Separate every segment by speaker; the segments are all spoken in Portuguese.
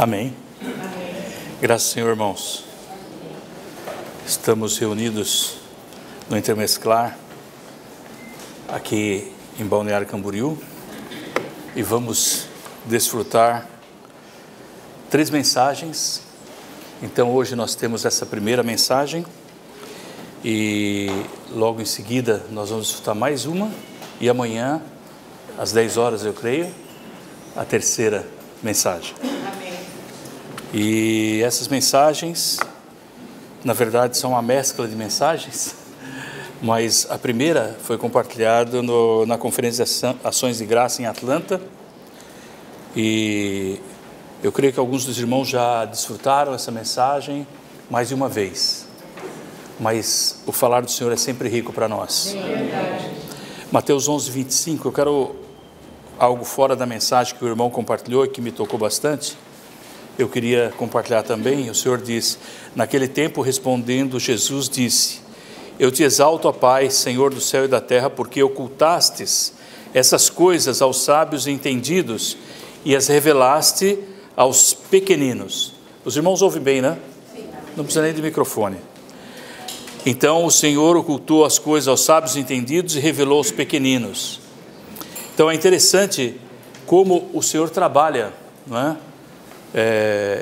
Speaker 1: Amém. Graças ao Senhor, irmãos. Estamos reunidos no Intermesclar, aqui em Balneário Camboriú, e vamos desfrutar 3 mensagens. Então hoje nós temos essa primeira mensagem, e logo em seguida nós vamos desfrutar mais uma, e amanhã, às 10 horas eu creio, a terceira mensagem. E essas mensagens, na verdade, são uma mescla de mensagens, mas a primeira foi compartilhada na Conferência de Ações de Graça em Atlanta, e eu creio que alguns dos irmãos já desfrutaram essa mensagem mais de uma vez, mas o falar do Senhor é sempre rico para nós. Mateus 11:25, eu quero algo fora da mensagem que o irmão compartilhou e que me tocou bastante. Eu queria compartilhar também. O Senhor diz: naquele tempo, respondendo, Jesus disse: eu te exalto, ó Pai, Senhor do céu e da terra, porque ocultastes essas coisas aos sábios e entendidos e as revelaste aos pequeninos. Os irmãos ouvem bem, né? Não precisa nem de microfone. Então o Senhor ocultou as coisas aos sábios e entendidos e revelou aos pequeninos. Então é interessante como o Senhor trabalha, não é?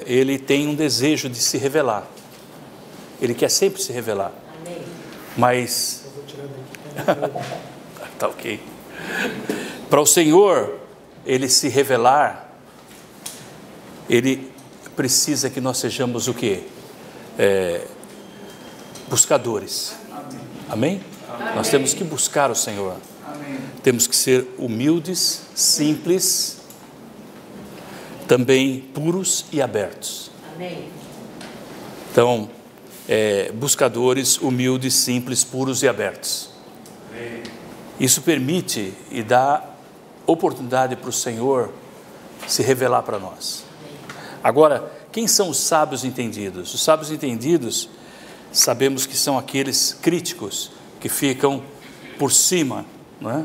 Speaker 1: Ele tem um desejo de se revelar. Ele quer sempre se revelar. Amém. Mas tá ok. Para o Senhor ele se revelar, ele precisa que nós sejamos o quê? Buscadores. Amém? Amém? Nós temos que buscar o Senhor. Amém. Temos que ser humildes, simples, também puros e abertos. Amém. Então, buscadores, humildes, simples, puros e abertos. Amém. Isso permite e dá oportunidade para o Senhor se revelar para nós. Agora, quem são os sábios entendidos? Os sábios entendidos, sabemos que são aqueles críticos que ficam por cima, não é?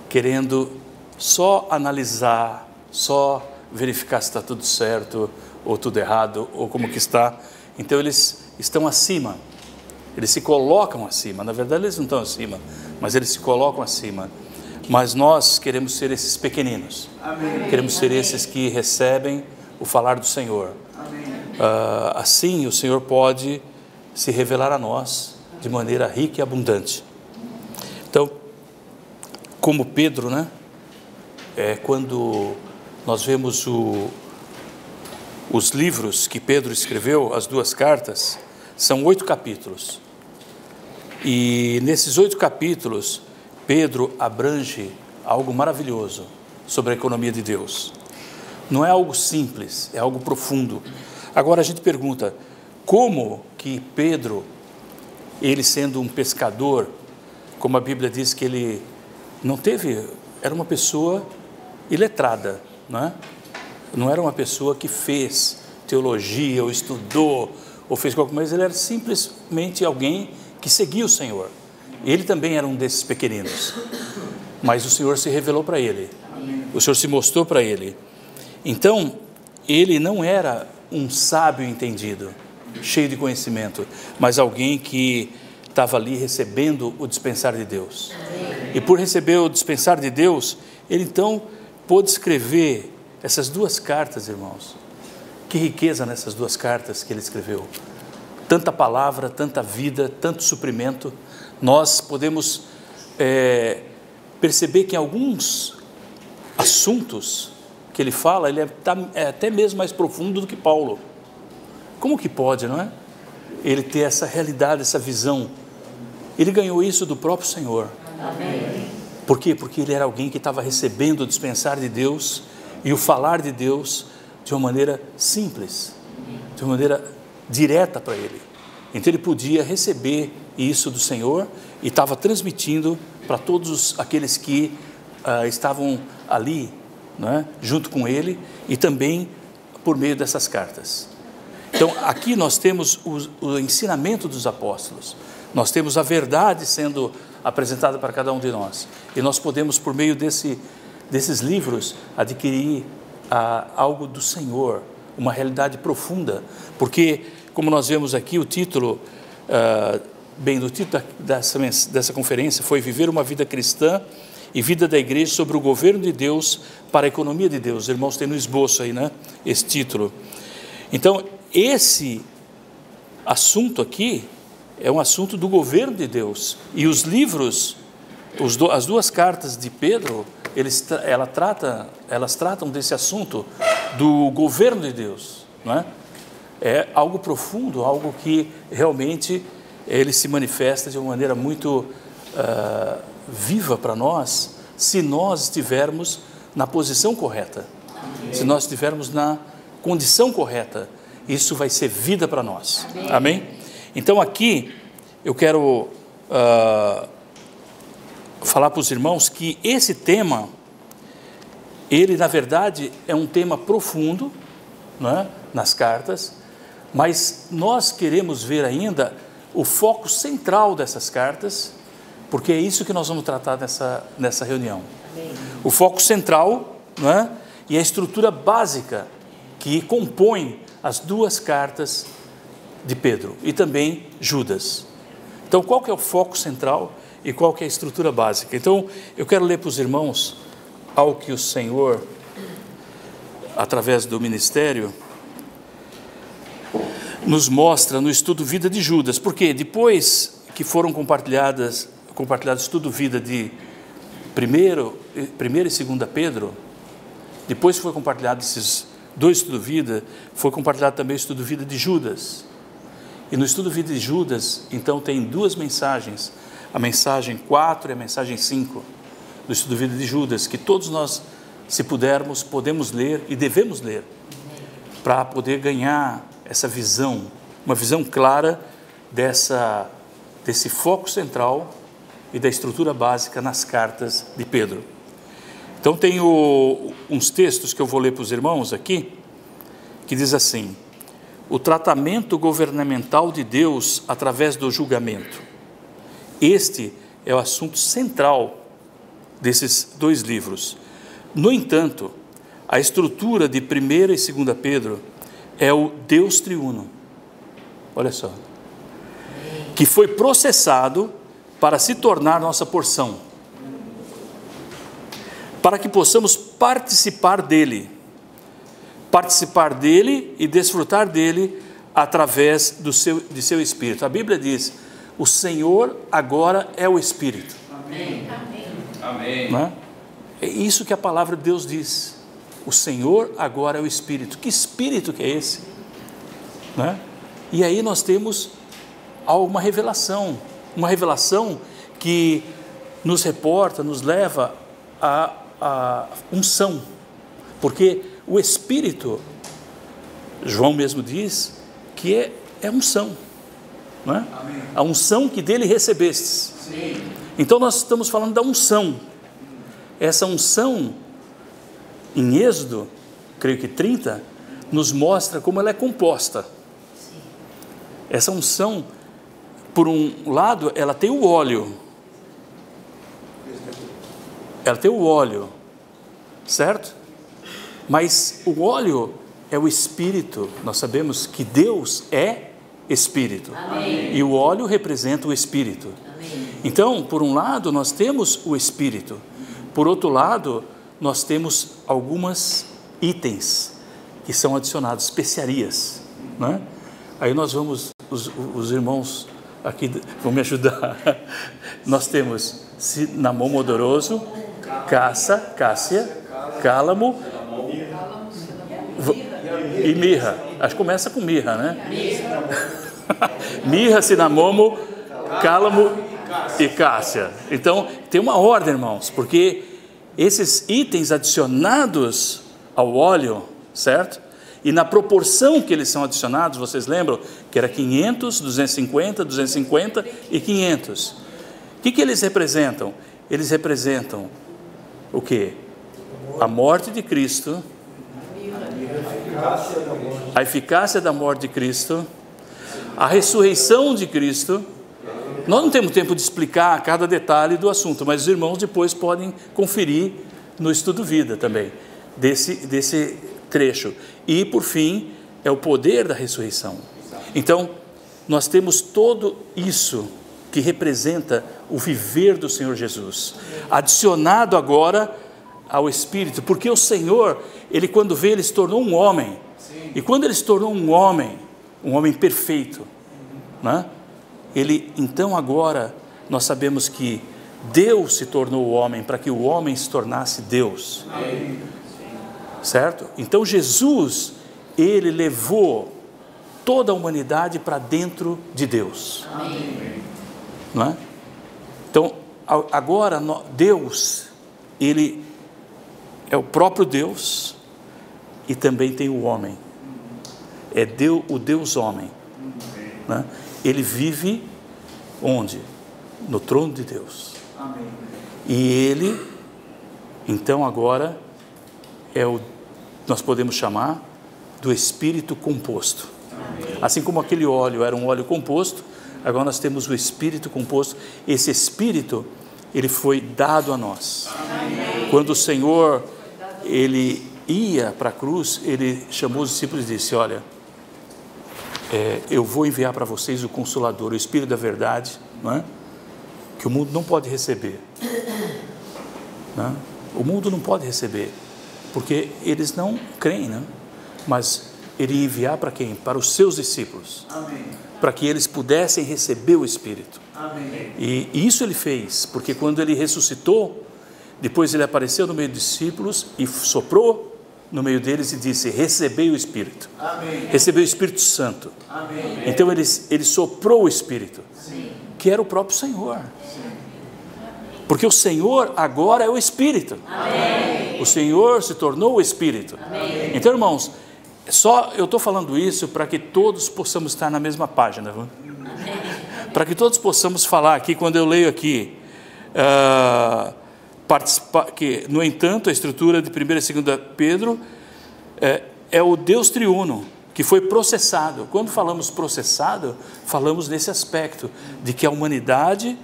Speaker 1: Querendo só analisar, só verificar se está tudo certo, ou tudo errado, ou como que está. Então eles estão acima, eles se colocam acima. Na verdade eles não estão acima, mas eles se colocam acima. Mas nós queremos ser esses pequeninos. Amém. Queremos ser esses que recebem o falar do Senhor. Assim o Senhor pode se revelar a nós de maneira rica e abundante. Então, como Pedro, né? Quando nós vemos os livros que Pedro escreveu, as 2 cartas, são 8 capítulos. E nesses 8 capítulos, Pedro abrange algo maravilhoso sobre a economia de Deus. Não é algo simples, é algo profundo. Agora a gente pergunta, como que Pedro, ele sendo um pescador, como a Bíblia diz que ele não teve, era uma pessoa iletrada, não é? Não era uma pessoa que fez teologia, ou estudou, ou fez qualquer coisa, ele era simplesmente alguém que seguia o Senhor. Ele também era um desses pequeninos, mas o Senhor se revelou para ele, o Senhor se mostrou para ele. Então, ele não era um sábio entendido, cheio de conhecimento, mas alguém que estava ali recebendo o dispensar de Deus. E por receber o dispensar de Deus, ele então pôde escrever essas 2 cartas, irmãos. Que riqueza nessas 2 cartas que ele escreveu. Tanta palavra, tanta vida, tanto suprimento. Nós podemos perceber que em alguns assuntos que ele fala, ele é até mesmo mais profundo do que Paulo. Como que pode, não é? Ele ter essa realidade, essa visão. Ele ganhou isso do próprio Senhor. Amém. Por quê? Porque ele era alguém que estava recebendo o dispensar de Deus e o falar de Deus de uma maneira simples, de uma maneira direta para ele. Então ele podia receber isso do Senhor e estava transmitindo para todos aqueles que estavam ali, não é? Junto com ele, e também por meio dessas cartas. Então aqui nós temos o ensinamento dos apóstolos, nós temos a verdade sendo apresentada para cada um de nós, e nós podemos, por meio desses livros, adquirir algo do Senhor, uma realidade profunda, porque, como nós vemos aqui, o título, o título dessa conferência foi Viver uma Vida Cristã e Vida da Igreja sobre o Governo de Deus para a Economia de Deus. Os irmãos têm no esboço aí, né, esse título. Então, esse assunto aqui é um assunto do governo de Deus, e os livros, as duas cartas de Pedro, elas tratam desse assunto do governo de Deus, não é? É algo profundo, algo que realmente ele se manifesta de uma maneira muito viva para nós, se nós estivermos na posição correta, se nós estivermos na condição correta. Isso vai ser vida para nós. Amém? Então aqui eu quero falar para os irmãos que esse tema, ele na verdade é um tema profundo, não é? Nas cartas, mas nós queremos ver ainda o foco central dessas cartas, porque é isso que nós vamos tratar nessa reunião. Amém. O foco central, não é? E a estrutura básica que compõe as duas cartas de Pedro e também Judas. Então, qual que é o foco central e qual que é a estrutura básica? Então, eu quero ler para os irmãos algo que o Senhor, através do ministério, nos mostra no estudo Vida de Judas, porque depois que foram compartilhado o estudo Vida de 1º e 2º Pedro, depois que foi compartilhado esses dois estudos Vida, foi compartilhado também o estudo Vida de Judas. E no estudo Vida de Judas, então, tem duas mensagens, a mensagem 4 e a mensagem 5 do estudo Vida de Judas, que todos nós, se pudermos, podemos ler e devemos ler, para poder ganhar essa visão, uma visão clara desse foco central e da estrutura básica nas cartas de Pedro. Então tenho uns textos que eu vou ler para os irmãos aqui, que diz assim: o tratamento governamental de Deus através do julgamento. Este é o assunto central desses dois livros. No entanto, a estrutura de 1ª e 2ª Pedro é o Deus triuno, olha só, que foi processado para se tornar nossa porção, para que possamos participar dele e desfrutar dele através de seu Espírito. A Bíblia diz: o Senhor agora é o Espírito. Amém. Amém. Não é? É isso que a palavra de Deus diz. O Senhor agora é o Espírito. Que Espírito que é esse? Não é? E aí nós temos uma revelação que nos reporta, nos leva a unção, porque o Espírito, João mesmo diz que é unção, não é? A unção que dele recebestes. Sim. Então nós estamos falando da unção. Essa unção, em Êxodo, creio que 30, nos mostra como ela é composta. Sim. Essa unção, por um lado, ela tem o óleo, certo? Mas o óleo é o Espírito. Nós sabemos que Deus é Espírito. Amém. E o óleo representa o Espírito. Amém. Então, por um lado, nós temos o Espírito. Por outro lado, nós temos algumas itens que são adicionados, especiarias, né? Aí nós vamos, os irmãos aqui vão me ajudar. Nós temos cinamomo odoroso, cássia, cálamo e mirra. Acho que começa com mirra, né? Mirra, cinamomo, cálamo e cássia. Então, tem uma ordem, irmãos, porque esses itens adicionados ao óleo, certo? E na proporção que eles são adicionados, vocês lembram? Que era 500, 250, 250 e 500. O que eles representam? Eles representam o quê? A morte de Cristo, a eficácia da morte de Cristo, a ressurreição de Cristo. Nós não temos tempo de explicar cada detalhe do assunto, mas os irmãos depois podem conferir no estudo Vida também, desse trecho. E, por fim, é o poder da ressurreição. Então, nós temos tudo isso que representa o viver do Senhor Jesus, adicionado agora ao Espírito, porque o Senhor, Ele quando veio, Ele se tornou um homem, e quando Ele se tornou um homem perfeito, né? Ele, então agora, nós sabemos que Deus se tornou o homem, para que o homem se tornasse Deus, certo? Então Jesus, Ele levou toda a humanidade para dentro de Deus, não é? Então, agora, Deus, Ele é o próprio Deus, e também tem o homem, é Deus, o Deus homem, né? Ele vive onde? No trono de Deus. E Ele, então agora, nós podemos chamar do Espírito composto. Assim como aquele óleo era um óleo composto, agora nós temos o Espírito composto. Esse Espírito, ele foi dado a nós. Quando o Senhor, Ele ia para a cruz, Ele chamou os discípulos e disse: olha, eu vou enviar para vocês o Consolador, o Espírito da verdade, não é? Que o mundo não pode receber, não é? O mundo não pode receber, porque eles não creem, né? Mas Ele ia enviar para quem? Para os seus discípulos. Amém. Para que eles pudessem receber o Espírito. Amém. E isso Ele fez, porque quando Ele ressuscitou, depois Ele apareceu no meio dos discípulos e soprou no meio deles e disse: recebei o Espírito. Amém. Recebei o Espírito Santo. Amém. Então ele soprou o Espírito. Sim. Que era o próprio Senhor. Sim. Porque o Senhor agora é o Espírito. Amém. O Senhor se tornou o Espírito. Amém. Então, irmãos, eu estou falando isso para que todos possamos estar na mesma página, viu? Para que todos possamos falar aqui, quando eu leio aqui, que, no entanto, a estrutura de 1 e 2 Pedro é o Deus triuno, que foi processado. Quando falamos processado, falamos nesse aspecto, de que a humanidade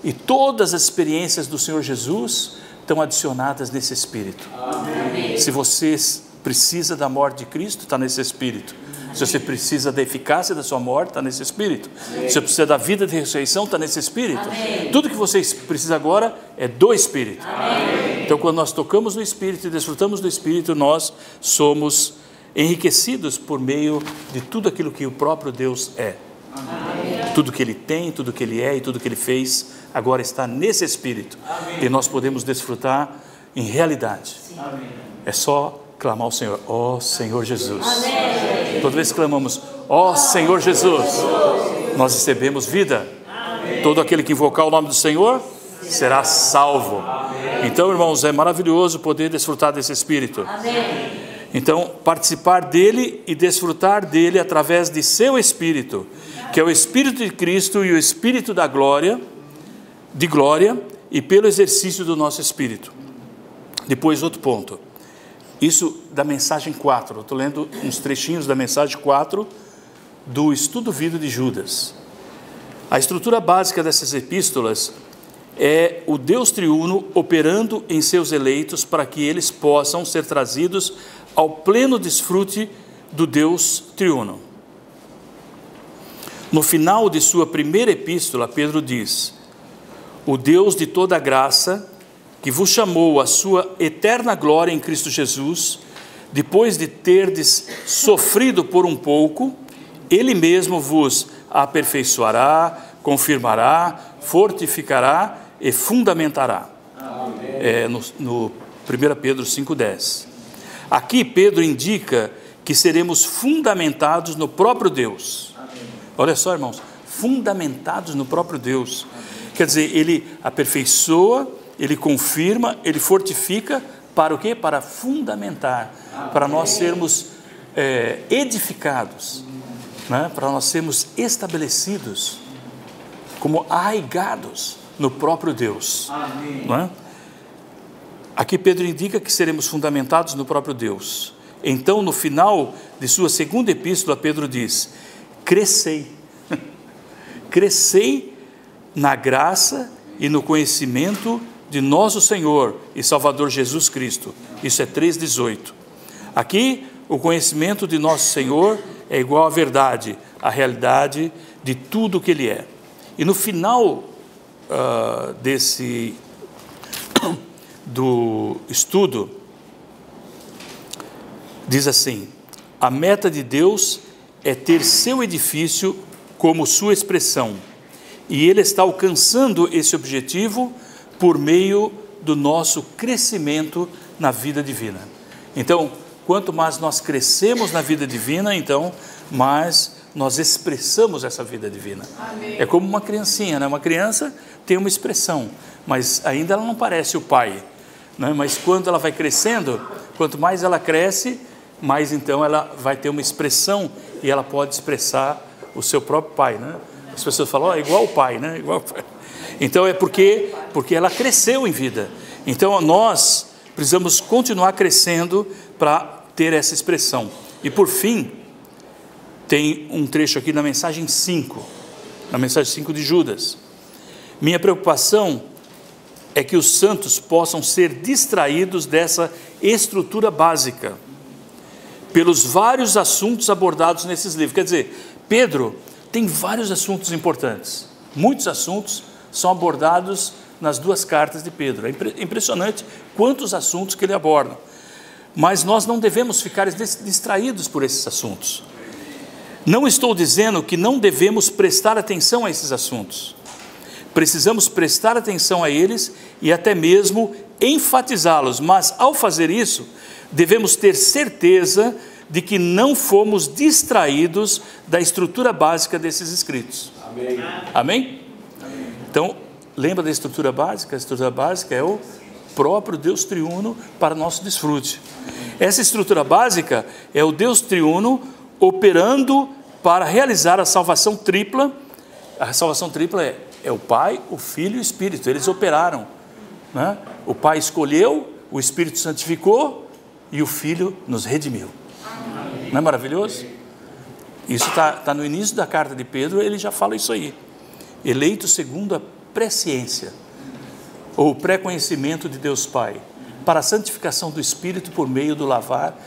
Speaker 1: e todas as experiências do Senhor Jesus estão adicionadas nesse Espírito. Amém. Se você precisa da morte de Cristo, está nesse Espírito. Se você precisa da eficácia da sua morte, está nesse Espírito. Se você precisa da vida de ressurreição, está nesse Espírito. Amém. Tudo que você precisa agora é do Espírito. Amém. Então, quando nós tocamos no Espírito e desfrutamos do Espírito, nós somos enriquecidos por meio de tudo aquilo que o próprio Deus é. Amém. Tudo que Ele tem, tudo que Ele é e tudo que Ele fez, agora está nesse Espírito. Amém. E nós podemos desfrutar em realidade. Amém. É só clamar ao Senhor: ó Senhor Jesus. Amém. Toda vez que clamamos: ó Senhor Jesus, nós recebemos vida. Amém. Todo aquele que invocar o nome do Senhor será salvo. Amém. Então, irmãos, é maravilhoso poder desfrutar desse Espírito. Amém. Então, participar dele e desfrutar dele através de seu Espírito, que é o Espírito de Cristo e o Espírito da glória, de glória, e pelo exercício do nosso Espírito. Depois, outro ponto. Isso da mensagem 4, eu estou lendo uns trechinhos da mensagem 4 do Estudo Vida de Judas. A estrutura básica dessas epístolas é o Deus triuno operando em seus eleitos para que eles possam ser trazidos ao pleno desfrute do Deus triuno. No final de sua primeira epístola, Pedro diz: o Deus de toda graça, que vos chamou à sua eterna glória em Cristo Jesus, depois de terdes sofrido por um pouco, Ele mesmo vos aperfeiçoará, confirmará, fortificará e fundamentará. No 1 Pedro 5,10. Aqui Pedro indica que seremos fundamentados no próprio Deus. Olha só, irmãos, fundamentados no próprio Deus. Quer dizer, Ele aperfeiçoa, Ele confirma, Ele fortifica, para o quê? Para fundamentar, para nós sermos edificados, né? Para nós sermos estabelecidos, como arraigados no próprio Deus. Não é? Aqui Pedro indica que seremos fundamentados no próprio Deus. Então, no final de sua segunda epístola, Pedro diz: crescei, crescei na graça e no conhecimento de nosso Senhor e Salvador Jesus Cristo. Isso é 3,18. Aqui, o conhecimento de nosso Senhor é igual à verdade, à realidade de tudo o que Ele é. E no final do estudo, diz assim: a meta de Deus é ter seu edifício como sua expressão, e Ele está alcançando esse objetivo por meio do nosso crescimento na vida divina. Então, quanto mais nós crescemos na vida divina, então, mais nós expressamos essa vida divina. Amém. É como uma criancinha, né? Uma criança tem uma expressão, mas ainda ela não parece o pai, né? Mas quando ela vai crescendo, quanto mais ela cresce, mais então ela vai ter uma expressão e ela pode expressar o seu próprio pai, né? As pessoas falam, é igual o pai, né? Igual ao pai. Então é porque ela cresceu em vida. Então nós precisamos continuar crescendo para ter essa expressão. E por fim, tem um trecho aqui na mensagem 5, na mensagem 5 de Judas. Minha preocupação é que os santos possam ser distraídos dessa estrutura básica, pelos vários assuntos abordados nesses livros. Quer dizer, Pedro tem vários assuntos importantes, muitos assuntos são abordados nas duas cartas de Pedro. É impressionante quantos assuntos que ele aborda, mas nós não devemos ficar distraídos por esses assuntos. Não estou dizendo que não devemos prestar atenção a esses assuntos, precisamos prestar atenção a eles e até mesmo enfatizá-los, mas ao fazer isso, devemos ter certeza de que não fomos distraídos da estrutura básica desses escritos. Amém? Amém? Então, lembra da estrutura básica? A estrutura básica é o próprio Deus triuno para nosso desfrute. Essa estrutura básica é o Deus triuno operando para realizar a salvação tripla. A salvação tripla é o Pai, o Filho e o Espírito. Eles operaram, né? O Pai escolheu, o Espírito santificou e o Filho nos redimiu. Não é maravilhoso? Isso está no início da carta de Pedro, ele já fala isso aí. Eleito segundo a presciência, ou pré-conhecimento de Deus Pai, para a santificação do Espírito por meio do lavar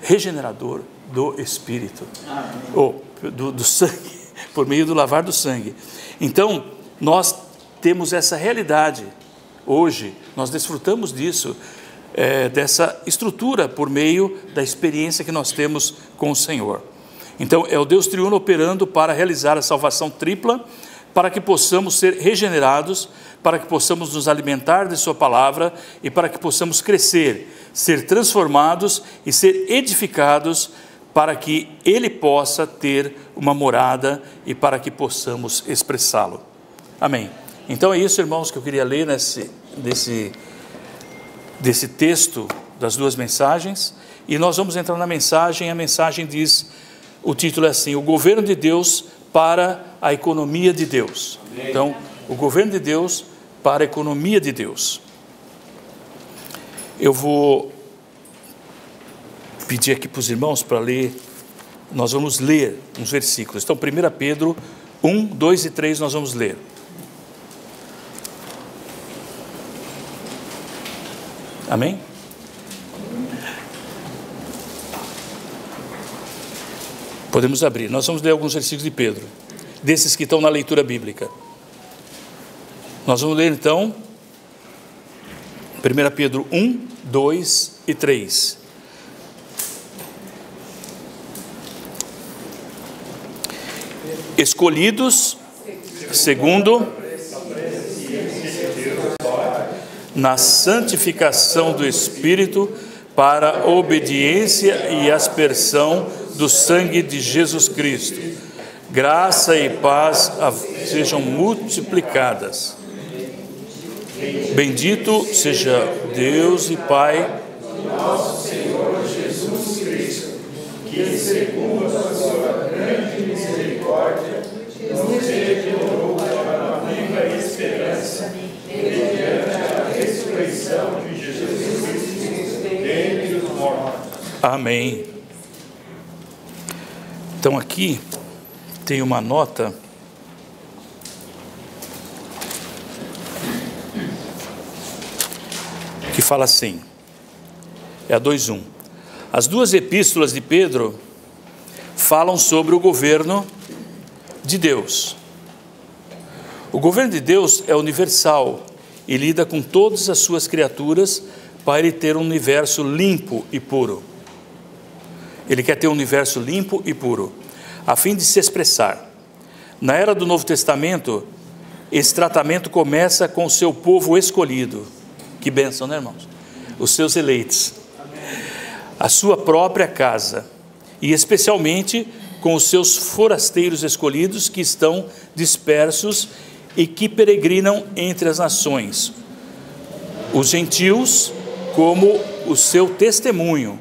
Speaker 1: regenerador do Espírito, ou do sangue, por meio do lavar do sangue. Então, nós temos essa realidade hoje, nós desfrutamos disso, dessa estrutura por meio da experiência que nós temos com o Senhor. Então é o Deus triuno operando para realizar a salvação tripla, para que possamos ser regenerados, para que possamos nos alimentar de sua palavra e para que possamos crescer, ser transformados e ser edificados, para que Ele possa ter uma morada e para que possamos expressá-lo. Amém. Então é isso, irmãos, que eu queria ler desse texto das duas mensagens, e nós vamos entrar na mensagem. A mensagem diz, o título é assim: o governo de Deus para a economia de Deus. Então, o governo de Deus para a economia de Deus. Eu vou pedir aqui para os irmãos para ler, nós vamos ler uns versículos. Então, 1 Pedro 1, 2 e 3 nós vamos ler. Amém? Podemos abrir. Nós vamos ler alguns versículos de Pedro, desses que estão na leitura bíblica. Nós vamos ler então 1 Pedro 1, 2 e 3. Escolhidos segundo na santificação do Espírito, para a obediência e aspersão do sangue de Jesus Cristo. Graça e paz sejam multiplicadas. Bendito seja Deus e Pai do nosso Senhor Jesus Cristo, que segundo a sua grande misericórdia nos regenerou para uma viva esperança mediante a ressurreição de Jesus Cristo dentre os mortos. Amém. Então aqui tem uma nota que fala assim, é a 2:1. As duas epístolas de Pedro falam sobre o governo de Deus. O governo de Deus é universal e lida com todas as suas criaturas para ele ter um universo limpo e puro. Ele quer ter um universo limpo e puro, a fim de se expressar. Na era do Novo Testamento, esse tratamento começa com o seu povo escolhido. Que bênção, né, irmãos? Os seus eleitos. A sua própria casa. E especialmente com os seus forasteiros escolhidos que estão dispersos e que peregrinam entre as nações. Os gentios como o seu testemunho.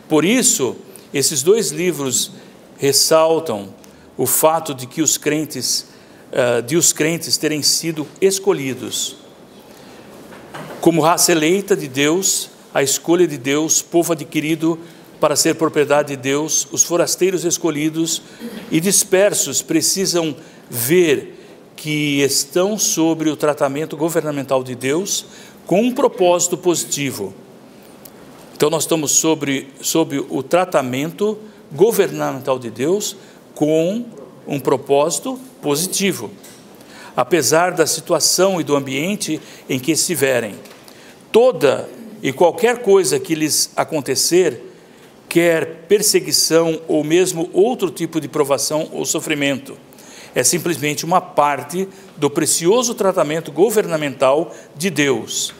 Speaker 1: Por isso, esses dois livros ressaltam o fato de que os crentes terem sido escolhidos como raça eleita de Deus, a escolha de Deus, povo adquirido para ser propriedade de Deus. Os forasteiros escolhidos e dispersos precisam ver que estão sobre o tratamento governamental de Deus com um propósito positivo. Então nós estamos sob o tratamento governamental de Deus com um propósito positivo, apesar da situação e do ambiente em que estiverem. Toda e qualquer coisa que lhes acontecer, quer perseguição ou mesmo outro tipo de provação ou sofrimento, é simplesmente uma parte do precioso tratamento governamental de Deus.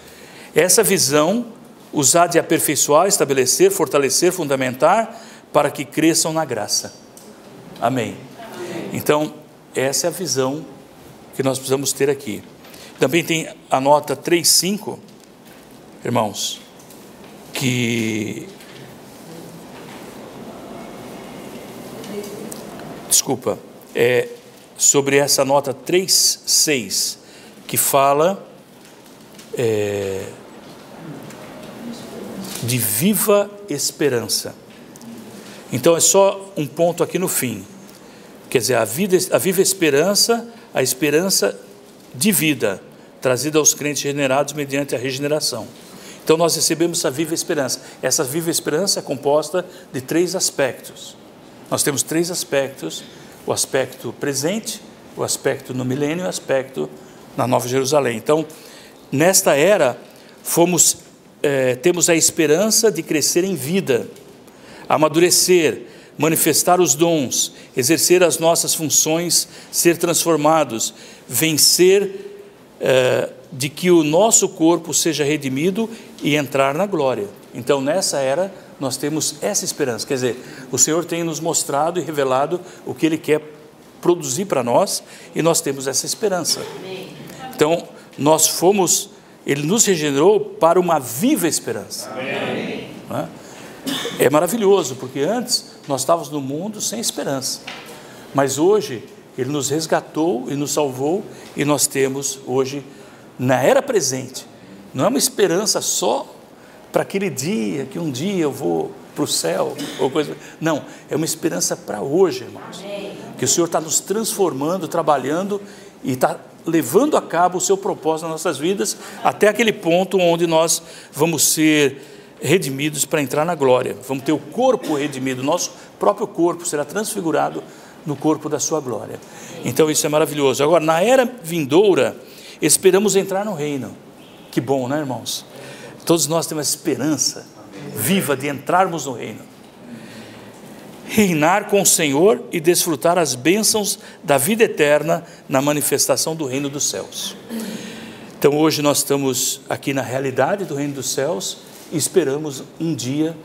Speaker 1: Essa visão os há de aperfeiçoar, estabelecer, fortalecer, fundamentar, para que cresçam na graça. Amém. Então, essa é a visão que nós precisamos ter aqui. Também tem a nota 3.5, irmãos, que... Desculpa, sobre essa nota 3.6, que fala de viva esperança. Então é só um ponto aqui no fim, quer dizer, a viva esperança, a esperança de vida, trazida aos crentes regenerados mediante a regeneração. Então nós recebemos a viva esperança. Essa viva esperança é composta de 3 aspectos. Nós temos 3 aspectos: o aspecto presente, o aspecto no milênio e o aspecto na Nova Jerusalém. Então, nesta era, temos a esperança de crescer em vida, amadurecer, manifestar os dons, exercer as nossas funções, ser transformados, vencer de que o nosso corpo seja redimido e entrar na glória. Então, nessa era, nós temos essa esperança, quer dizer, o Senhor tem nos mostrado e revelado o que Ele quer produzir para nós, e nós temos essa esperança. Então, Ele nos regenerou para uma viva esperança. É maravilhoso, porque antes nós estávamos no mundo sem esperança, mas hoje Ele nos resgatou e nos salvou, e nós temos hoje, na era presente, não é uma esperança só para aquele dia, que um dia eu vou para o céu, ou coisa. Não, é uma esperança para hoje, irmãos. Que o Senhor está nos transformando, trabalhando e está levando a cabo o seu propósito nas nossas vidas, até aquele ponto onde nós vamos ser redimidos para entrar na glória. Vamos ter o corpo redimido, nosso próprio corpo será transfigurado no corpo da sua glória. Então isso é maravilhoso. Agora, na era vindoura, esperamos entrar no reino. Que bom, né, irmãos? Todos nós temos a esperança viva de entrarmos no reino, reinar com o Senhor e desfrutar as bênçãos da vida eterna na manifestação do reino dos céus. Então hoje nós estamos aqui na realidade do reino dos céus e esperamos um dia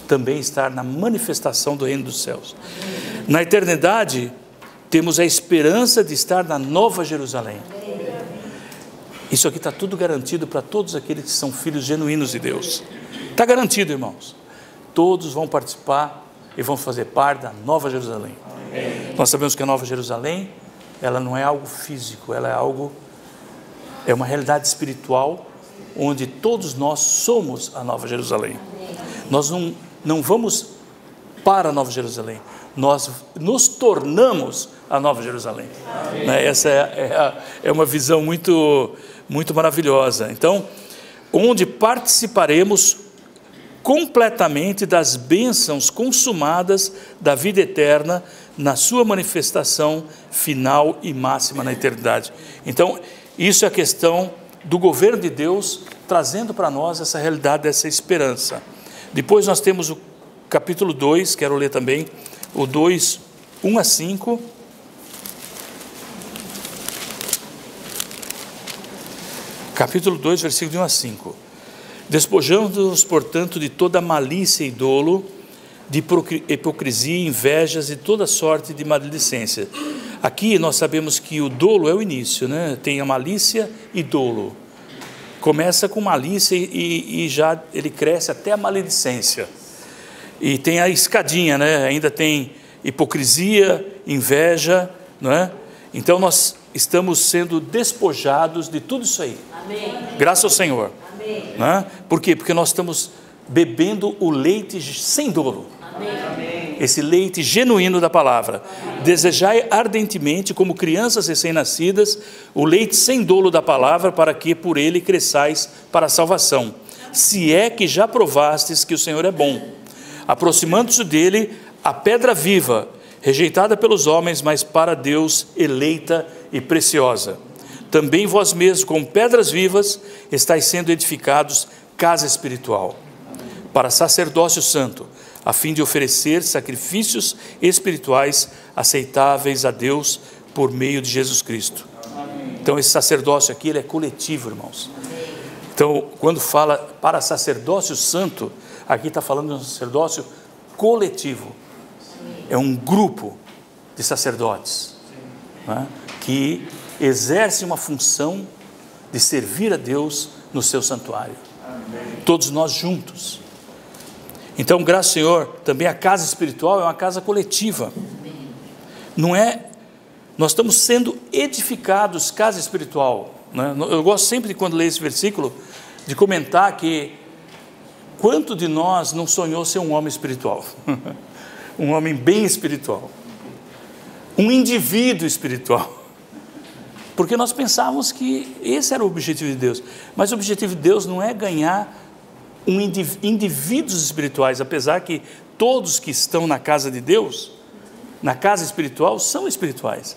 Speaker 1: também estar na manifestação do reino dos céus. Na eternidade temos a esperança de estar na Nova Jerusalém. Isso aqui está tudo garantido para todos aqueles que são filhos genuínos de Deus. Está garantido, irmãos. Todos vão participar e vão fazer parte da Nova Jerusalém. Nós sabemos que a Nova Jerusalém, ela não é algo físico, ela é uma realidade espiritual, onde todos nós somos a Nova Jerusalém. Nós não vamos para a Nova Jerusalém, nós nos tornamos a Nova Jerusalém. Essa é uma visão muito maravilhosa. Então, onde participaremos completamente das bênçãos consumadas da vida eterna na sua manifestação final e máxima na eternidade. Então, isso é a questão do governo de Deus, trazendo para nós essa realidade, essa esperança. Depois nós temos o capítulo 2, quero ler também, o 2, 1 a 5. Capítulo 2, versículo de 1 a 5. Despojando-nos, portanto, de toda malícia e dolo, de hipocrisia, invejas e toda sorte de maledicência. Aqui nós sabemos que o dolo é o início, né? Tem a malícia e dolo. Começa com malícia e já ele cresce até a maledicência. E tem a escadinha, né? Ainda tem hipocrisia, inveja, não é? Então nós estamos sendo despojados de tudo isso aí. Amém. Graças ao Senhor. Amém. Não é? Por quê? Porque nós estamos bebendo o leite sem dolo. Amém. Esse leite genuíno da palavra. Amém. Desejai ardentemente, como crianças recém-nascidas, o leite sem dolo da palavra, para que por ele cresçais para a salvação. Se é que já provastes que o Senhor é bom. Aproximando-se dele, a pedra viva, rejeitada pelos homens, mas para Deus eleita e preciosa. Também vós mesmos, como pedras vivas, estáis sendo edificados casa espiritual, para sacerdócio santo, a fim de oferecer sacrifícios espirituais aceitáveis a Deus por meio de Jesus Cristo. Então esse sacerdócio aqui, ele é coletivo, irmãos. Então quando fala para sacerdócio santo, aqui está falando de um sacerdócio coletivo. É um grupo de sacerdotes, né, que exerce uma função de servir a Deus no seu santuário. Amém. Todos nós juntos. Então, graças ao Senhor, também a casa espiritual é uma casa coletiva. Não é, nós estamos sendo edificados, casa espiritual, né? Eu gosto sempre de, quando leio esse versículo, de comentar que quanto de nós não sonhou ser um homem espiritual? Um homem bem espiritual, um indivíduo espiritual, porque nós pensávamos que esse era o objetivo de Deus, mas o objetivo de Deus não é ganhar indivíduos espirituais, apesar que todos que estão na casa de Deus, na casa espiritual, são espirituais,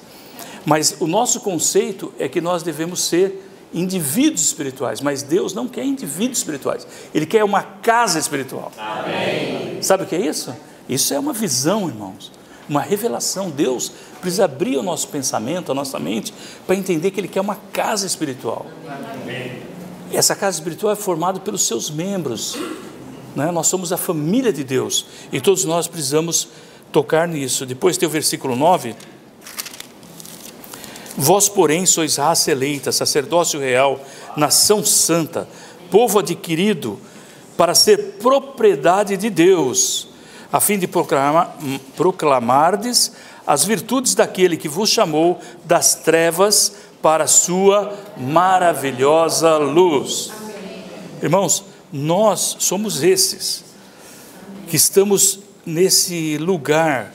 Speaker 1: mas o nosso conceito é que nós devemos ser indivíduos espirituais, mas Deus não quer indivíduos espirituais, Ele quer uma casa espiritual. Amém. Sabe o que é isso? Isso é uma visão, irmãos, uma revelação. Deus precisa abrir o nosso pensamento, a nossa mente, para entender que Ele quer uma casa espiritual. Amém. E essa casa espiritual é formada pelos seus membros, né? Nós somos a família de Deus, e todos nós precisamos tocar nisso. Depois tem o versículo 9. Vós, porém, sois raça eleita, sacerdócio real, nação santa, povo adquirido para ser propriedade de Deus, a fim de proclamardes as virtudes daquele que vos chamou das trevas para a sua maravilhosa luz. Amém. Irmãos, nós somos esses que estamos nesse lugar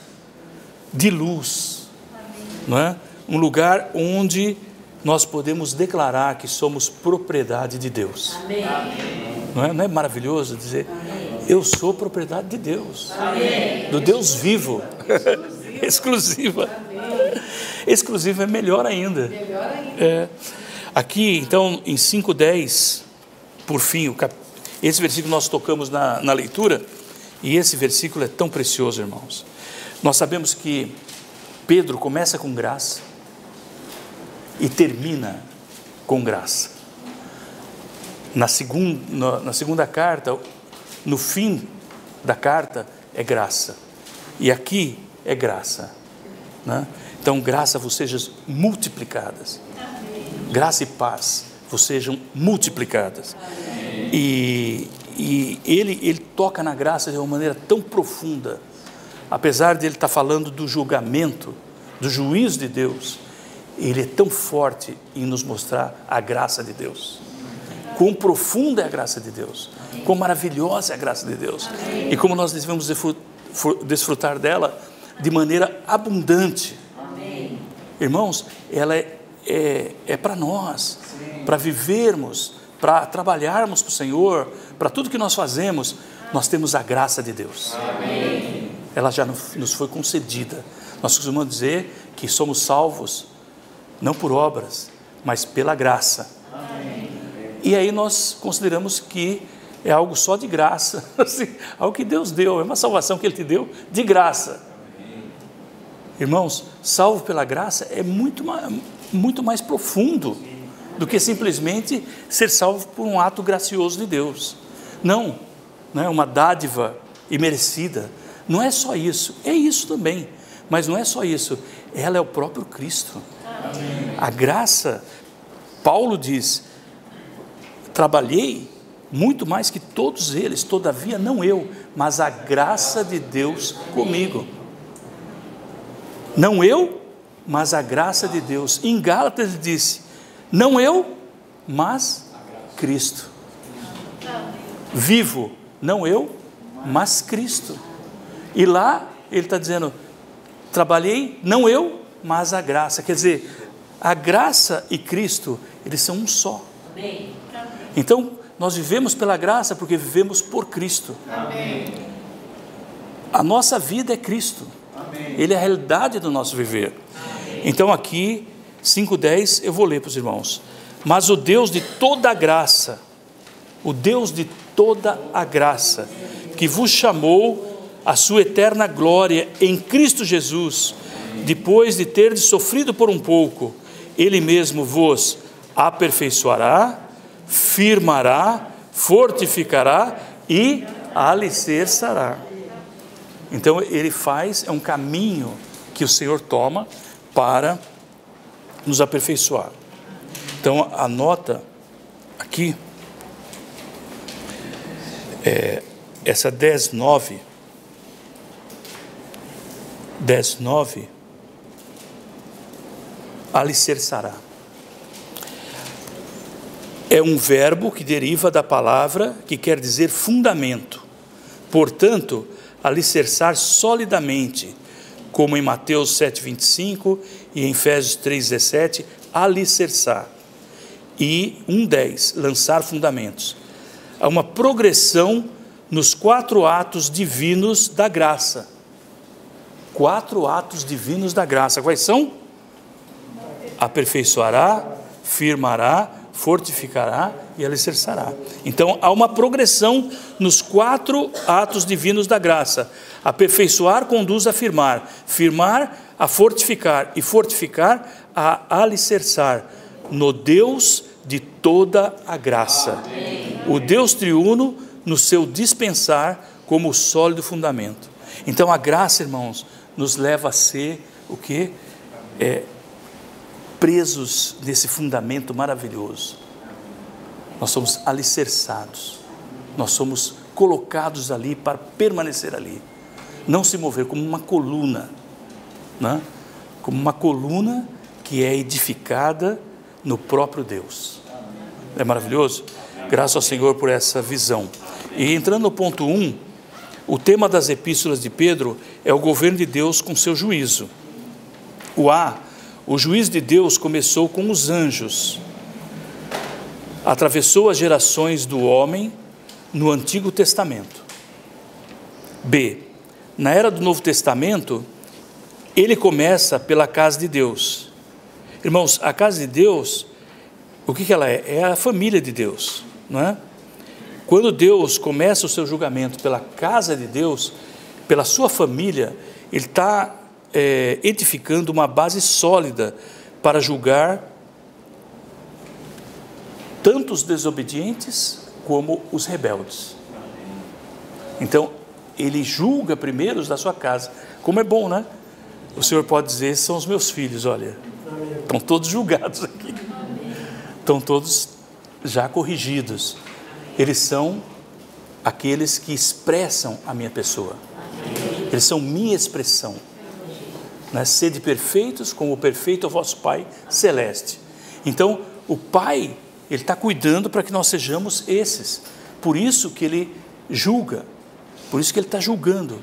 Speaker 1: de luz, não é? Um lugar onde nós podemos declarar que somos propriedade de Deus. Amém. Não é maravilhoso dizer: amém, eu sou propriedade de Deus, amém, do Deus vivo, exclusiva. Amém. Exclusiva é melhor ainda. Melhor ainda. É. Aqui, então, em 5:10, por fim, esse versículo nós tocamos na leitura, e esse versículo é tão precioso, irmãos. Nós sabemos que Pedro começa com graça e termina com graça. Na segunda carta, no fim da carta, é graça, e aqui é graça, né? Então, graça vos sejam multiplicadas. Amém. Graça e paz vos sejam multiplicadas. E ele toca na graça de uma maneira tão profunda, apesar de ele estar falando do julgamento, do juízo de Deus, ele é tão forte em nos mostrar a graça de Deus. Quão profunda é a graça de Deus, quão maravilhosa é a graça de Deus, e como nós devemos desfrutar dela de maneira abundante. Irmãos, ela é para nós, para vivermos para trabalharmos para o Senhor, para tudo que nós fazemos, nós temos a graça de Deus. Amém. Ela já nos foi concedida. Nós costumamos dizer que somos salvos, não por obras, mas pela graça. Amém. E aí nós consideramos que é algo só de graça, assim, algo que Deus deu, é uma salvação que Ele te deu de graça. Amém. Irmãos, salvo pela graça é muito mais profundo do que simplesmente ser salvo por um ato gracioso de Deus. Não é uma dádiva imerecida. Não é só isso, é isso também, mas não é só isso, ela é o próprio Cristo. Amém. A graça, Paulo diz, trabalhei muito mais que todos eles, todavia não eu, mas a graça de Deus comigo. Não eu, mas a graça de Deus. Em Gálatas ele disse, não eu, mas Cristo. Vivo, não eu, mas Cristo. E lá ele está dizendo, trabalhei, não eu, mas a graça. Quer dizer, a graça e Cristo, eles são um só. Então, nós vivemos pela graça porque vivemos por Cristo. Amém. A nossa vida é Cristo. Amém. Ele é a realidade do nosso viver. Amém. Então aqui, 5:10, eu vou ler para os irmãos. Mas o Deus de toda a graça, o Deus de toda a graça, que vos chamou a sua eterna glória em Cristo Jesus, depois de terdes sofrido por um pouco, Ele mesmo vos aperfeiçoará, firmará, fortificará e alicerçará. Então Ele faz, é um caminho que o Senhor toma para nos aperfeiçoar. Então anota aqui, essa 10:9, alicerçará. É um verbo que deriva da palavra que quer dizer fundamento. Portanto, alicerçar solidamente, como em Mateus 7:25 e em Efésios 3:17, alicerçar. E 1:10, lançar fundamentos. Há uma progressão nos 4 atos divinos da graça. 4 atos divinos da graça. Quais são? Aperfeiçoará, firmará, fortificará e alicerçará. Então há uma progressão nos 4 atos divinos da graça. Aperfeiçoar conduz a firmar, firmar a fortificar e fortificar a alicerçar no Deus de toda a graça. Amém. O Deus triuno no seu dispensar como sólido fundamento. Então a graça, irmãos, nos leva a ser o quê? Presos nesse fundamento maravilhoso. Nós somos alicerçados, nós somos colocados ali para permanecer ali, não se mover, como uma coluna, né? Como uma coluna que é edificada no próprio Deus. É maravilhoso? Graças ao Senhor por essa visão. E entrando no ponto 1, o tema das epístolas de Pedro é o governo de Deus com seu juízo. O juízo de Deus começou com os anjos, atravessou as gerações do homem no Antigo Testamento. B, na era do Novo Testamento, ele começa pela casa de Deus. Irmãos, a casa de Deus, o que ela é? É a família de Deus, não é? Quando Deus começa o seu julgamento pela casa de Deus, pela sua família, Ele está edificando uma base sólida para julgar tanto os desobedientes como os rebeldes. Então, Ele julga primeiro os da sua casa. Como é bom, né? O Senhor pode dizer, são os meus filhos, olha, estão todos julgados aqui, estão todos já corrigidos. Eles são aqueles que expressam a minha pessoa, eles são minha expressão, né? Sede perfeitos como o perfeito é o vosso Pai Celeste. Então o Pai, Ele está cuidando para que nós sejamos esses. Por isso que Ele julga, por isso que Ele está julgando,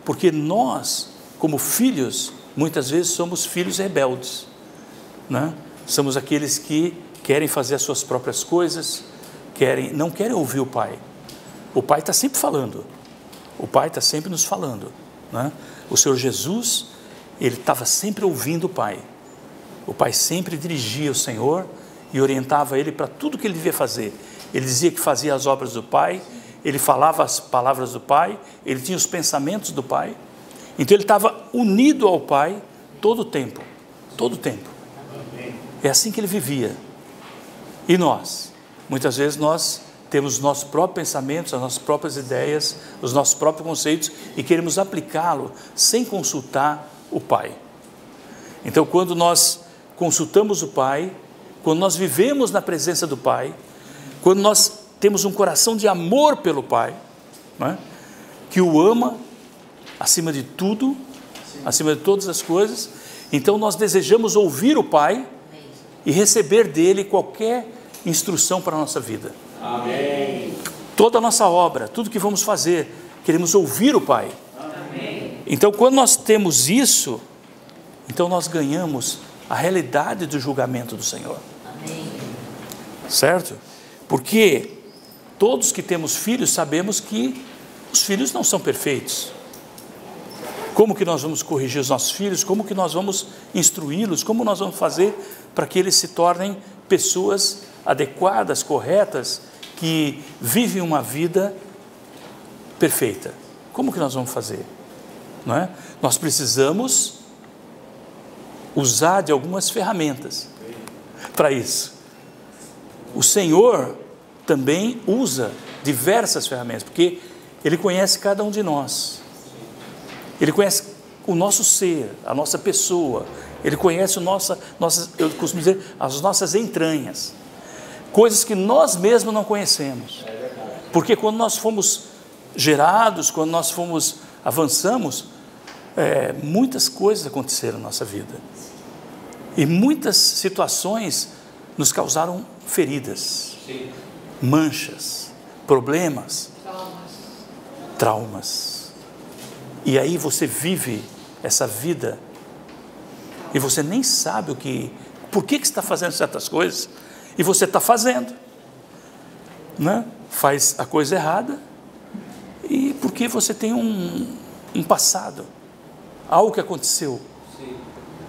Speaker 1: porque nós, como filhos, muitas vezes somos filhos rebeldes, né? Somos aqueles que querem fazer as suas próprias coisas, não querem ouvir o Pai. O Pai está sempre falando, o Pai está sempre nos falando, né? O Senhor Jesus, ele estava sempre ouvindo o Pai. O Pai sempre dirigia o Senhor e orientava ele para tudo que ele devia fazer. Ele dizia que fazia as obras do Pai, ele falava as palavras do Pai, ele tinha os pensamentos do Pai. Então ele estava unido ao Pai todo o tempo, todo o tempo. É assim que ele vivia. E nós, muitas vezes nós temos os nossos próprios pensamentos, as nossas próprias ideias, os nossos próprios conceitos e queremos aplicá-lo sem consultar o Pai. Então, quando nós consultamos o Pai, quando nós vivemos na presença do Pai, quando nós temos um coração de amor pelo Pai, né, que o ama acima de tudo, acima de todas as coisas, então nós desejamos ouvir o Pai e receber dele qualquer instrução para a nossa vida.
Speaker 2: Amém.
Speaker 1: Toda a nossa obra, tudo que vamos fazer, queremos ouvir o Pai.
Speaker 2: Amém.
Speaker 1: Então, quando nós temos isso, então nós ganhamos a realidade do julgamento do Senhor.
Speaker 2: Amém.
Speaker 1: Certo? Porque todos que temos filhos sabemos que os filhos não são perfeitos. Como que nós vamos corrigir os nossos filhos? Como que nós vamos instruí-los? Como nós vamos fazer para que eles se tornem pessoas adequadas, corretas, que vivem uma vida perfeita? Como que nós vamos fazer? Não é? Nós precisamos usar de algumas ferramentas para isso. O Senhor também usa diversas ferramentas, porque Ele conhece cada um de nós. Ele conhece o nosso ser, a nossa pessoa. Ele conhece eu costumo dizer, as nossas entranhas. Coisas que nós mesmos não conhecemos. Porque quando nós fomos gerados, quando nós avançamos, muitas coisas aconteceram na nossa vida. E muitas situações nos causaram feridas, manchas, problemas, traumas. E aí você vive essa vida e você nem sabe por que você está fazendo certas coisas, e você está fazendo, né? Faz a coisa errada, e porque você tem um passado, algo que aconteceu.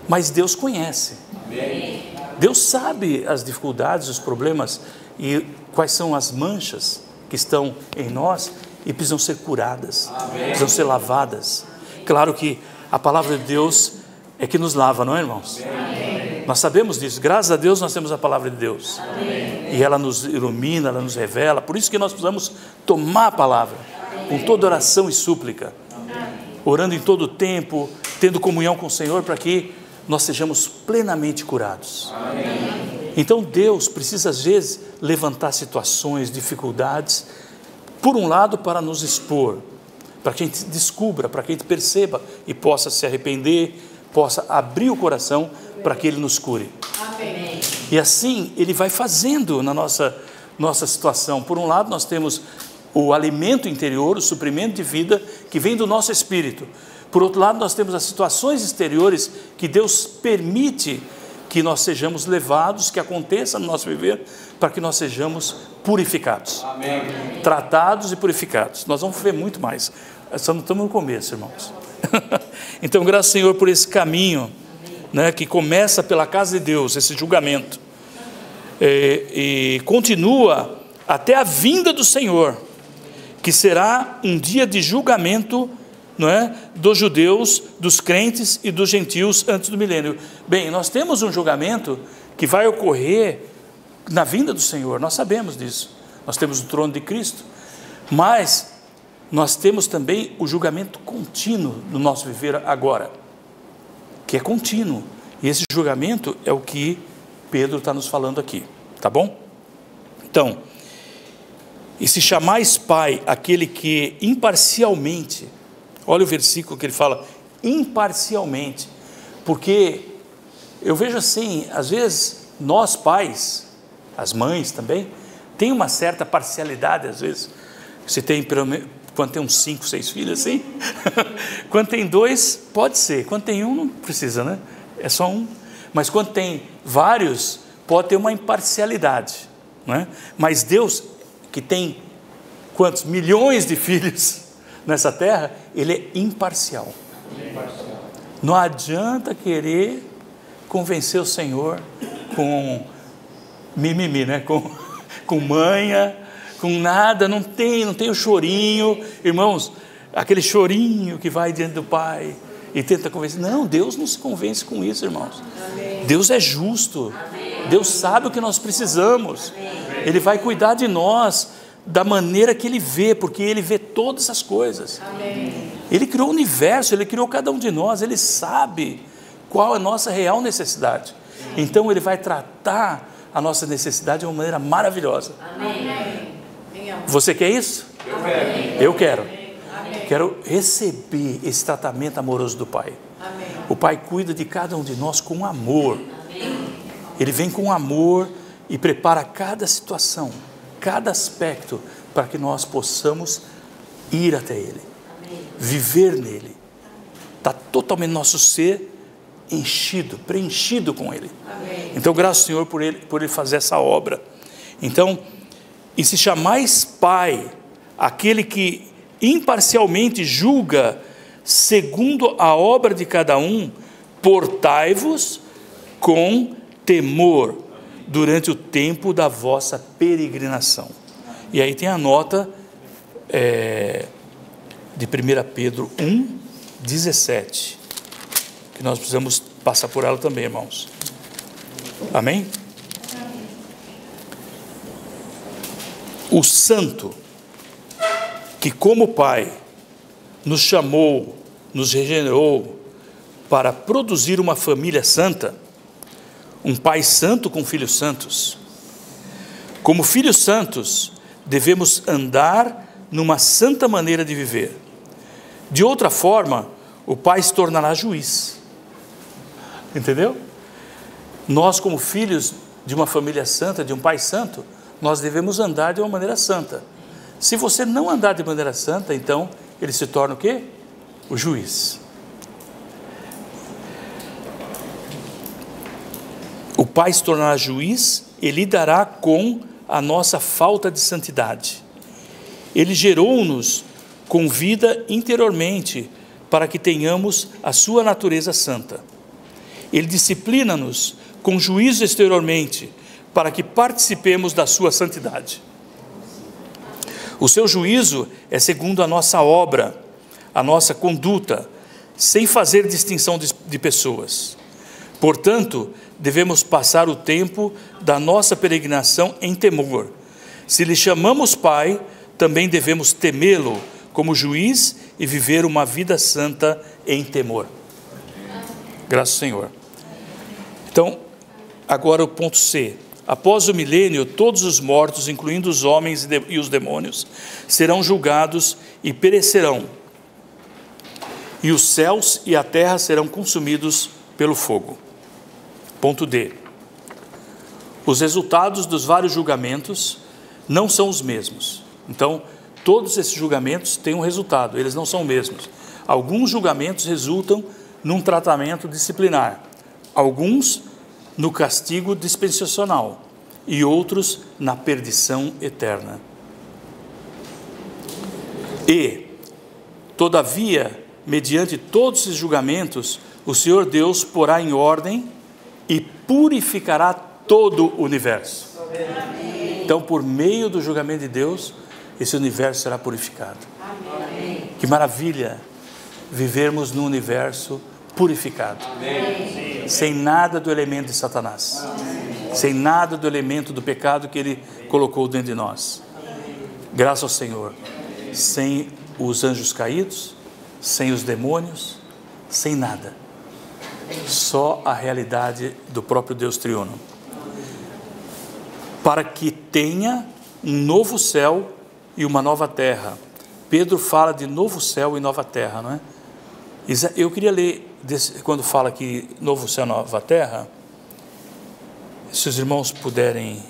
Speaker 1: Mas Deus conhece.
Speaker 2: Amém.
Speaker 1: Deus sabe as dificuldades, os problemas e quais são as manchas que estão em nós e precisam ser curadas. Amém. Precisam ser lavadas. Claro que a palavra de Deus é que nos lava, não é, irmãos?
Speaker 2: Amém.
Speaker 1: Nós sabemos disso. Graças a Deus nós temos a palavra de Deus.
Speaker 2: Amém.
Speaker 1: E ela nos ilumina, ela nos revela. Por isso que nós precisamos tomar a palavra com toda oração e súplica, orando em todo o tempo, tendo comunhão com o Senhor, para que nós sejamos plenamente curados.
Speaker 2: Amém.
Speaker 1: Então Deus precisa às vezes levantar situações, dificuldades, por um lado para nos expor, para que a gente descubra, para que a gente perceba e possa se arrepender, possa abrir o coração para que Ele nos cure.
Speaker 2: Amém.
Speaker 1: E assim Ele vai fazendo na nossa situação. Por um lado nós temos o alimento interior, o suprimento de vida que vem do nosso espírito. Por outro lado, nós temos as situações exteriores que Deus permite que nós sejamos levados, que aconteça no nosso viver, para que nós sejamos purificados.
Speaker 2: Amém.
Speaker 1: Tratados e purificados. Nós vamos ver muito mais. Só não estamos no começo, irmãos. Então, graças ao Senhor por esse caminho, né, que começa pela casa de Deus, esse julgamento, e continua até a vinda do Senhor, que será um dia de julgamento, não é, dos judeus, dos crentes e dos gentios antes do milênio. Bem, nós temos um julgamento que vai ocorrer na vinda do Senhor, nós sabemos disso. Nós temos o trono de Cristo, mas nós temos também o julgamento contínuo no nosso viver agora, que é contínuo. E esse julgamento é o que Pedro está nos falando aqui, tá bom? Então, e se chamais Pai aquele que imparcialmente, olha o versículo que ele fala, imparcialmente, porque eu vejo assim, às vezes nós pais, as mães também, tem uma certa parcialidade às vezes. Se tem, quando tem uns 5, 6 filhos assim, quando tem 2 pode ser, quando tem 1 não precisa, né? É só 1, mas quando tem vários pode ter uma imparcialidade, não é? Mas Deus que tem quantos milhões de filhos nessa terra, ele é imparcial. Não adianta querer convencer o Senhor com mimimi, né? Com manha, com nada, não tem o chorinho, irmãos, aquele chorinho que vai diante do Pai e tenta convencer. Não, Deus não se convence com isso, irmãos. Amém. Deus é justo. Amém. Deus sabe o que nós precisamos. Amém. Ele vai cuidar de nós da maneira que Ele vê, porque Ele vê todas as coisas. Amém. Ele criou o universo, Ele criou cada um de nós, Ele sabe qual é a nossa real necessidade. Amém. Então Ele vai tratar a nossa necessidade de uma maneira maravilhosa. Amém. Você quer isso? Eu quero. Quero receber esse tratamento amoroso do Pai. Amém. O Pai cuida de cada um de nós com amor. Amém. Ele vem com amor e prepara cada situação, cada aspecto, para que nós possamos ir até Ele. Amém. Viver nele. Está totalmente nosso ser enchido, preenchido com Ele. Amém. Então, graças ao Senhor por ele fazer essa obra. Então, e se chamais Pai, aquele que imparcialmente julga segundo a obra de cada um, portai-vos com temor durante o tempo da vossa peregrinação. E aí tem a nota de 1 Pedro 1:17, que nós precisamos passar por ela também, irmãos. Amém? O santo, que como Pai nos chamou, nos regenerou para produzir uma família santa, um Pai santo com filhos santos. Como filhos santos, devemos andar numa santa maneira de viver. De outra forma, o Pai se tornará juiz. Entendeu? Nós, como filhos de uma família santa, de um Pai santo, nós devemos andar de uma maneira santa. Se você não andar de maneira santa, então ele se torna o quê? O juiz. O Pai se tornará juiz e lidará com a nossa falta de santidade. Ele gerou-nos com vida interiormente para que tenhamos a sua natureza santa. Ele disciplina-nos com juízo exteriormente para que participemos da sua santidade. O seu juízo é segundo a nossa obra, a nossa conduta, sem fazer distinção de pessoas. Portanto, devemos passar o tempo da nossa peregrinação em temor. Se lhe chamamos Pai, também devemos temê-lo como juiz e viver uma vida santa em temor. Graças ao Senhor. Então, agora o ponto C. Após o milênio, todos os mortos, incluindo os homens e os demônios, serão julgados e perecerão. E os céus e a terra serão consumidos pelo fogo. Ponto D. Os resultados dos vários julgamentos não são os mesmos. Então, todos esses julgamentos têm um resultado, eles não são os mesmos. Alguns julgamentos resultam num tratamento disciplinar, alguns no castigo dispensacional e outros na perdição eterna. E, todavia, mediante todos esses julgamentos, o Senhor Deus porá em ordem e purificará todo o universo. Amém. Então, por meio do julgamento de Deus, esse universo será purificado. Amém. Que maravilha vivermos num universo purificado. Amém. Sem nada do elemento de Satanás. Amém. Sem nada do elemento do pecado que ele colocou dentro de nós. Graças ao Senhor. Sem os anjos caídos, sem os demônios, sem nada. Só a realidade do próprio Deus triuno. Para que tenha um novo céu e uma nova terra. Pedro fala de novo céu e nova terra, não é? Eu queria ler, quando fala aqui novo céu e nova terra, se os irmãos puderem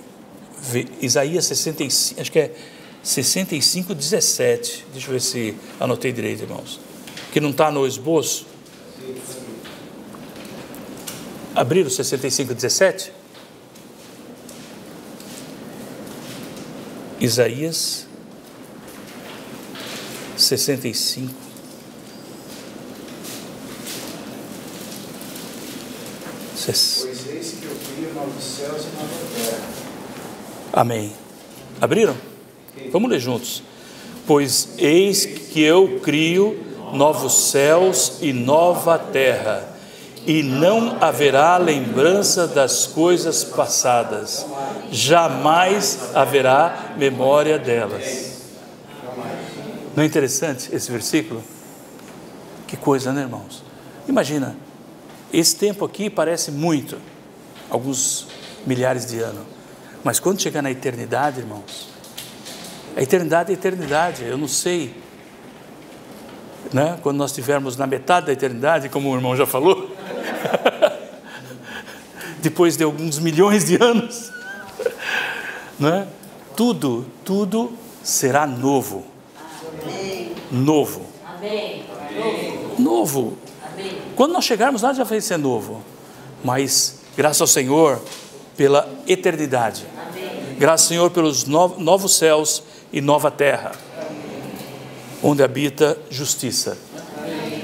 Speaker 1: ver, Isaías 65, acho que é 65, 17. Deixa eu ver se anotei direito, irmãos. Que não está no esboço. Abriram 65, 17? Isaías 65.
Speaker 3: Pois eis que eu crio novos céus e nova terra.
Speaker 1: Amém. Abriram? Vamos ler juntos. Pois eis que eu crio novos céus e nova terra, e não haverá lembrança das coisas passadas, jamais haverá memória delas. Não é interessante esse versículo? Que coisa, né, irmãos? Imagina, esse tempo aqui parece muito, alguns milhares de anos, mas quando chegar na eternidade, irmãos, a eternidade é eternidade. Eu não sei, né? Quando nós estivermos na metade da eternidade, como o irmão já falou, depois de alguns milhões de anos, né? Tudo será novo. Novo. Novo. Quando nós chegarmos lá já vai ser novo, mas graças ao Senhor pela eternidade. Graças ao Senhor pelos novos céus e nova terra, onde habita justiça.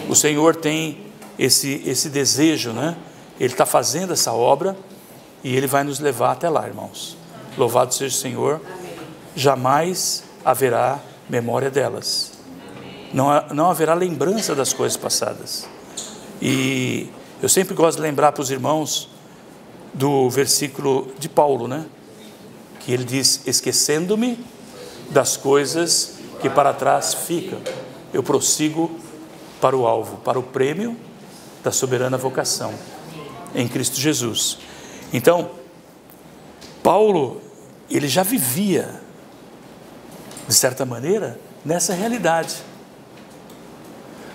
Speaker 1: O Senhor tem esse desejo, né? Ele está fazendo essa obra e Ele vai nos levar até lá, irmãos. Louvado seja o Senhor. Jamais haverá memória delas. Não haverá lembrança das coisas passadas. E eu sempre gosto de lembrar para os irmãos do versículo de Paulo, né? Que ele diz: esquecendo-me das coisas que para trás ficam, eu prossigo para o alvo, para o prêmio da soberana vocação em Cristo Jesus. Então, Paulo, ele já vivia, de certa maneira, nessa realidade.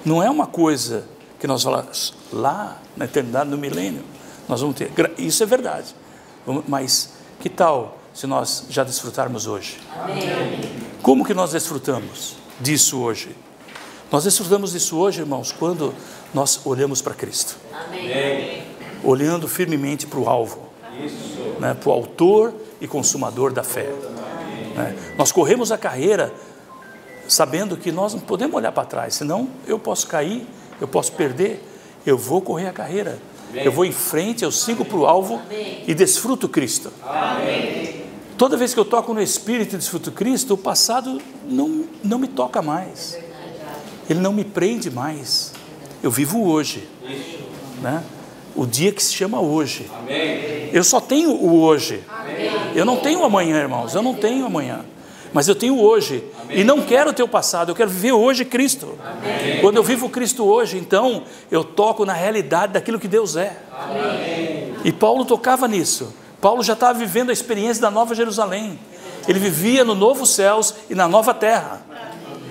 Speaker 1: Não é uma coisa que nós falamos lá na eternidade, no milênio, nós vamos ter. Isso é verdade. Mas que tal se nós já desfrutarmos hoje? Amém. Como que nós desfrutamos disso hoje? Nós desfrutamos disso hoje, irmãos, quando nós olhamos para Cristo. Amém. Olhando firmemente para o alvo, né, para o autor e consumador da fé. Né? Nós corremos a carreira sabendo que nós não podemos olhar para trás, senão eu posso cair, eu posso perder. Eu vou correr a carreira, eu vou em frente, eu sigo para o alvo e desfruto Cristo. Amém. Toda vez que eu toco no Espírito e desfruto Cristo, o passado não me toca mais, ele não me prende mais. Eu vivo hoje, né? O dia que se chama hoje. Amém. Eu só tenho o hoje. Amém. Eu não tenho amanhã, irmãos, eu não tenho amanhã, mas eu tenho hoje. Amém. E não quero ter o passado, eu quero viver hoje Cristo. Amém. Quando eu vivo Cristo hoje, então eu toco na realidade daquilo que Deus é. Amém. E Paulo tocava nisso. Paulo já estava vivendo a experiência da Nova Jerusalém. Ele vivia no novo céus e na nova terra.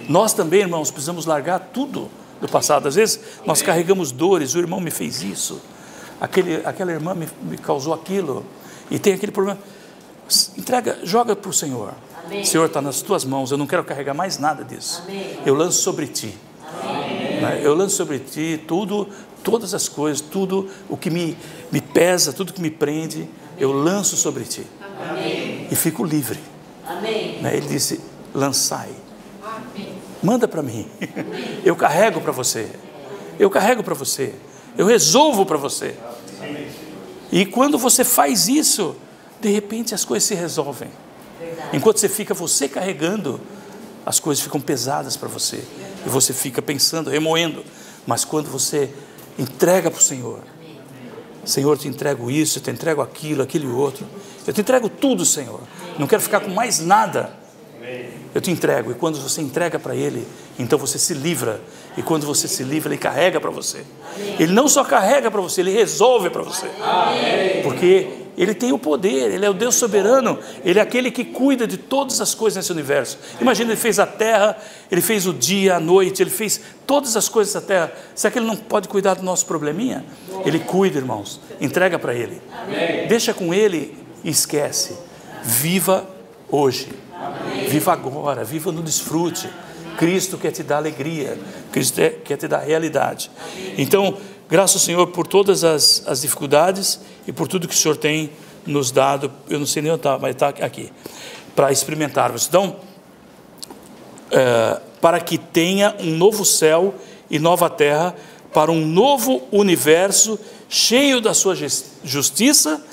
Speaker 1: Nós também, irmãos, precisamos largar tudo do passado. Às vezes nós carregamos dores. O irmão me fez isso, aquela irmã me causou aquilo, e tem aquele problema. Entrega, joga para o Senhor. Amém. Senhor, está nas tuas mãos, eu não quero carregar mais nada disso. Amém. Eu lanço sobre ti. Amém. Eu lanço sobre ti tudo, todas as coisas, tudo o que me pesa, tudo que me prende. Amém. Eu lanço sobre ti. Amém. E fico livre. Amém. Ele disse: lançai. Amém. Manda para mim. Amém. Eu carrego para você. Eu carrego para você. Eu resolvo para você. Amém. E quando você faz isso, de repente as coisas se resolvem. Verdade. Enquanto você fica carregando, as coisas ficam pesadas para você. E você fica pensando, remoendo. Mas quando você entrega para o Senhor: Senhor, eu te entrego isso, eu te entrego aquilo, aquele outro. Eu te entrego tudo, Senhor. Não quero ficar com mais nada. Eu te entrego. E quando você entrega para Ele, então você se livra. E quando você se livra, Ele carrega para você. Ele não só carrega para você, Ele resolve para você. Porque Ele tem o poder, Ele é o Deus soberano, Ele é aquele que cuida de todas as coisas nesse universo. Imagina, Ele fez a terra, Ele fez o dia, a noite, Ele fez todas as coisas da terra. Será que Ele não pode cuidar do nosso probleminha? Ele cuida, irmãos. Entrega para Ele. Deixa com Ele e esquece. Viva hoje. Viva agora, viva no desfrute. Cristo quer te dar alegria, Cristo quer te dar realidade. Então, graças ao Senhor por todas as dificuldades e por tudo que o Senhor tem nos dado. Eu não sei nem onde está, mas está aqui. para experimentarmos. Então, para que tenha um novo céu e nova terra, para um novo universo cheio da sua justiça,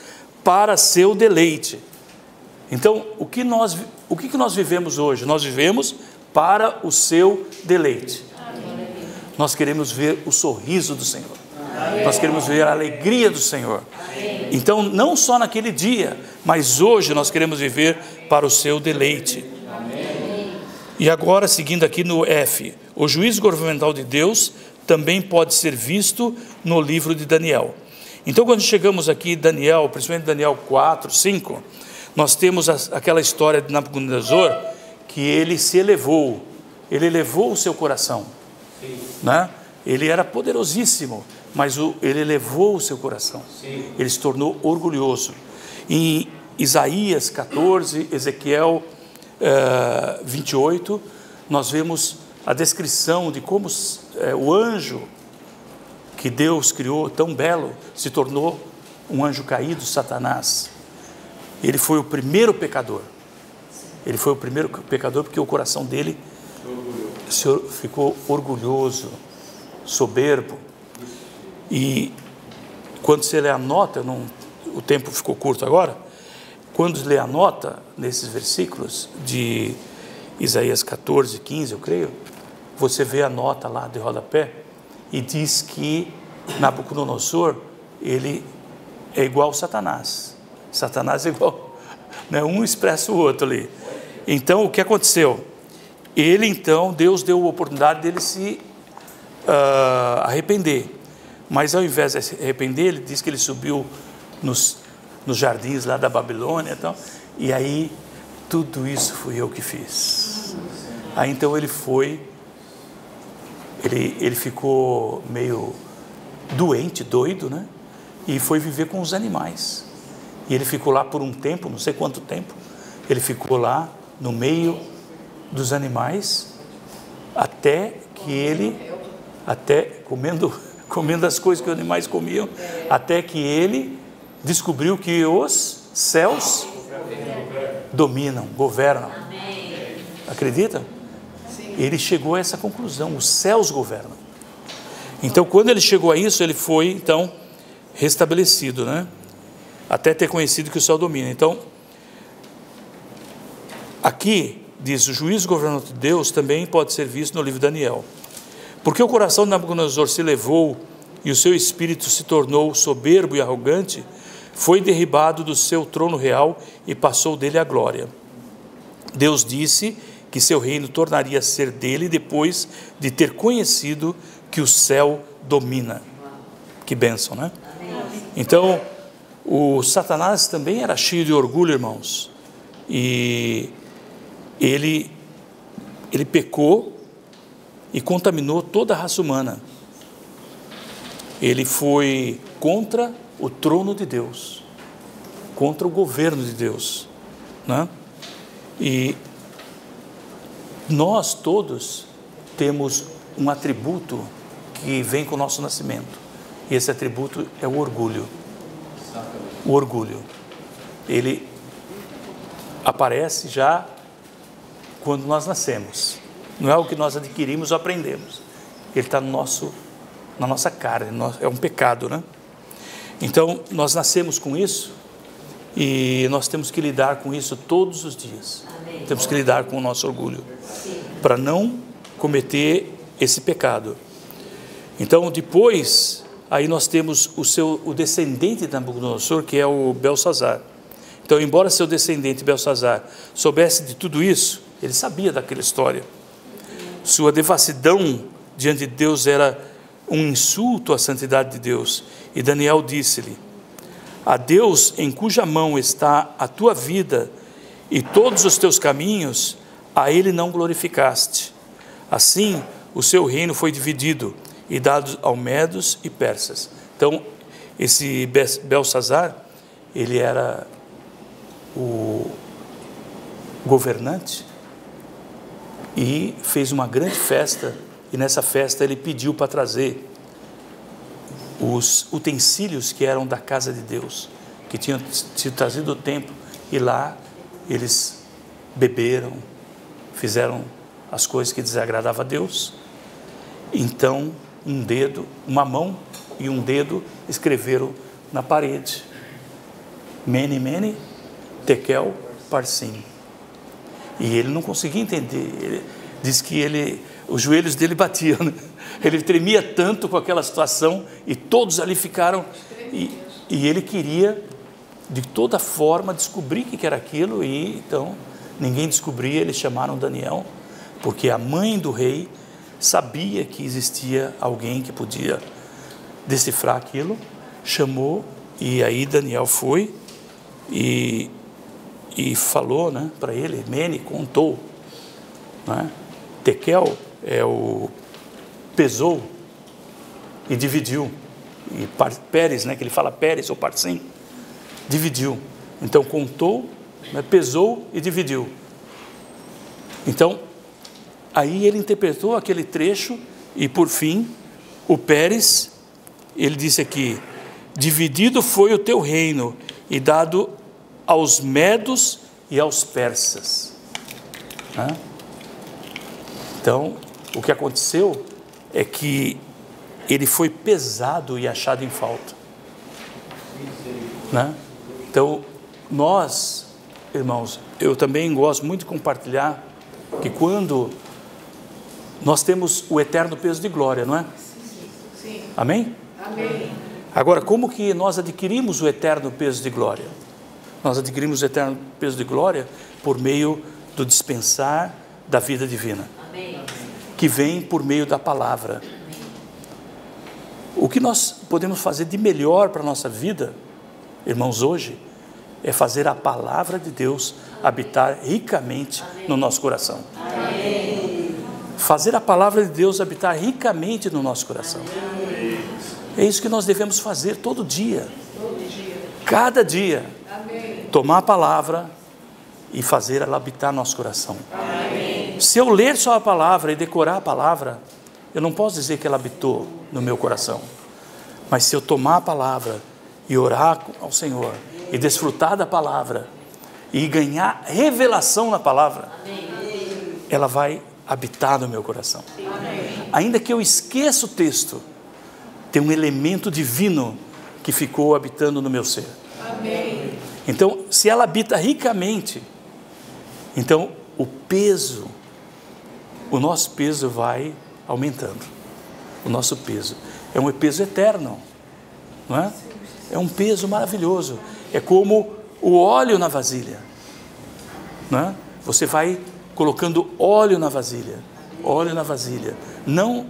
Speaker 1: para seu deleite. Então, o que nós vivemos hoje? Nós vivemos para o seu deleite. Nós queremos ver o sorriso do Senhor. Nós queremos ver a alegria do Senhor. Então, não só naquele dia, mas hoje nós queremos viver para o seu deleite. E agora, seguindo aqui no F, o juízo governamental de Deus também pode ser visto no livro de Daniel. Então, quando chegamos aqui em Daniel, principalmente Daniel 4, 5, nós temos aquela história de Nabucodonosor, que ele se elevou, ele elevou o seu coração, né? Ele era poderosíssimo, mas ele elevou o seu coração, ele se tornou orgulhoso. Em Isaías 14, Ezequiel 28, nós vemos a descrição de como o anjo que Deus criou, tão belo, se tornou um anjo caído, Satanás. Ele foi o primeiro pecador. Ele foi o primeiro pecador porque o coração dele ficou orgulhoso, soberbo. E quando você lê a nota, o tempo ficou curto agora, quando lê a nota nesses versículos de Isaías 14, 15, eu creio, você vê a nota lá de rodapé e diz que Nabucodonosor, ele é igual a Satanás. Satanás é igual, né? Um expressa o outro ali. Então, o que aconteceu? Deus deu a oportunidade dele se arrepender. Mas ao invés de se arrepender, ele diz que ele subiu nos jardins lá da Babilônia, então, e aí tudo isso fui eu que fiz. Aí então ele ficou meio doente, doido, né? E foi viver com os animais. E ele ficou lá por um tempo, não sei quanto tempo, ele ficou lá no meio dos animais, até comendo as coisas que os animais comiam, até que ele descobriu que os céus governam. Acredita? Ele chegou a essa conclusão, os céus governam. Então, quando ele chegou a isso, ele foi, então, restabelecido, né? Até ter conhecido que o céu domina. Então, aqui, diz, o juízo governante de Deus também pode ser visto no livro de Daniel. Porque o coração de Nabucodonosor se elevou e o seu espírito se tornou soberbo e arrogante, foi derribado do seu trono real e passou dele a glória. Deus disse que seu reino tornaria a ser dele depois de ter conhecido que o céu domina. Que bênção, né? Então, o Satanás também era cheio de orgulho, irmãos. E ele pecou e contaminou toda a raça humana. Ele foi contra o trono de Deus, contra o governo de Deus, né? E nós todos temos um atributo que vem com o nosso nascimento, e esse atributo é o orgulho. O orgulho, ele aparece já quando nós nascemos, não é algo que nós adquirimos ou aprendemos, ele está na nossa carne, é um pecado, né? Então, nós nascemos com isso e nós temos que lidar com isso todos os dias. Amém. Temos que lidar com o nosso orgulho, para não cometer esse pecado. Então, depois, aí nós temos o descendente de Nabucodonosor, que é o Belsazar. Então, embora seu descendente Belsazar soubesse de tudo isso, ele sabia daquela história. Sua devassidão diante de Deus era um insulto à santidade de Deus. E Daniel disse-lhe: a Deus em cuja mão está a tua vida e todos os teus caminhos, a ele não glorificaste. Assim, o seu reino foi dividido e dado aos medos e persas. Então, esse Belsazar, ele era o governante e fez uma grande festa, e nessa festa ele pediu para trazer os utensílios que eram da casa de Deus, que tinham sido trazidos do templo, e lá eles beberam, fizeram as coisas que desagradavam a Deus. Então uma mão e um dedo escreveram na parede: Mene, Mene, Tekel, Parsim. E ele não conseguia entender. Ele diz que os joelhos dele batiam, né? Ele tremia tanto com aquela situação, e todos ali ficaram, e ele queria de toda forma descobrir o que era aquilo, e então ninguém descobria. Eles chamaram Daniel, porque a mãe do rei sabia que existia alguém que podia decifrar aquilo, chamou, e aí Daniel foi e falou, né, para ele. Mene contou, né? Tekel pesou e dividiu, e Pérez, né, que ele fala Pérez ou Parsim, dividiu. Então contou, né, pesou e dividiu. Então aí ele interpretou aquele trecho, e por fim o Pérez, ele disse aqui: dividido foi o teu reino e dado aos medos e aos persas. Né? Então o que aconteceu é que ele foi pesado e achado em falta. Né? Então nós, irmãos, eu também gosto muito de compartilhar que quando nós temos o eterno peso de glória, não é?
Speaker 2: Sim.
Speaker 1: Amém?
Speaker 2: Amém.
Speaker 1: Agora, como que nós adquirimos o eterno peso de glória? Nós adquirimos o eterno peso de glória por meio do dispensar da vida divina.
Speaker 2: Amém.
Speaker 1: Que vem por meio da palavra. O que nós podemos fazer de melhor para a nossa vida, irmãos, hoje, é fazer a palavra de Deus habitar ricamente no nosso coração.
Speaker 2: Amém.
Speaker 1: Fazer a palavra de Deus habitar ricamente no nosso coração. É isso que nós devemos fazer todo dia. Cada dia. Tomar a palavra e fazer ela habitar no nosso coração. Amém. Se eu ler só a palavra e decorar a palavra, eu não posso dizer que ela habitou no meu coração. Mas se eu tomar a palavra e orar ao Senhor e desfrutar da palavra e ganhar revelação na palavra, ela vai habitar no meu coração. Amém. Ainda que eu esqueça o texto, tem um elemento divino que ficou habitando no meu ser. Amém. Então, se ela habita ricamente, então o nosso peso vai aumentando. O nosso peso é um peso eterno, não é? É um peso maravilhoso. É como o óleo na vasilha, não é? Você vai colocando óleo na vasilha, não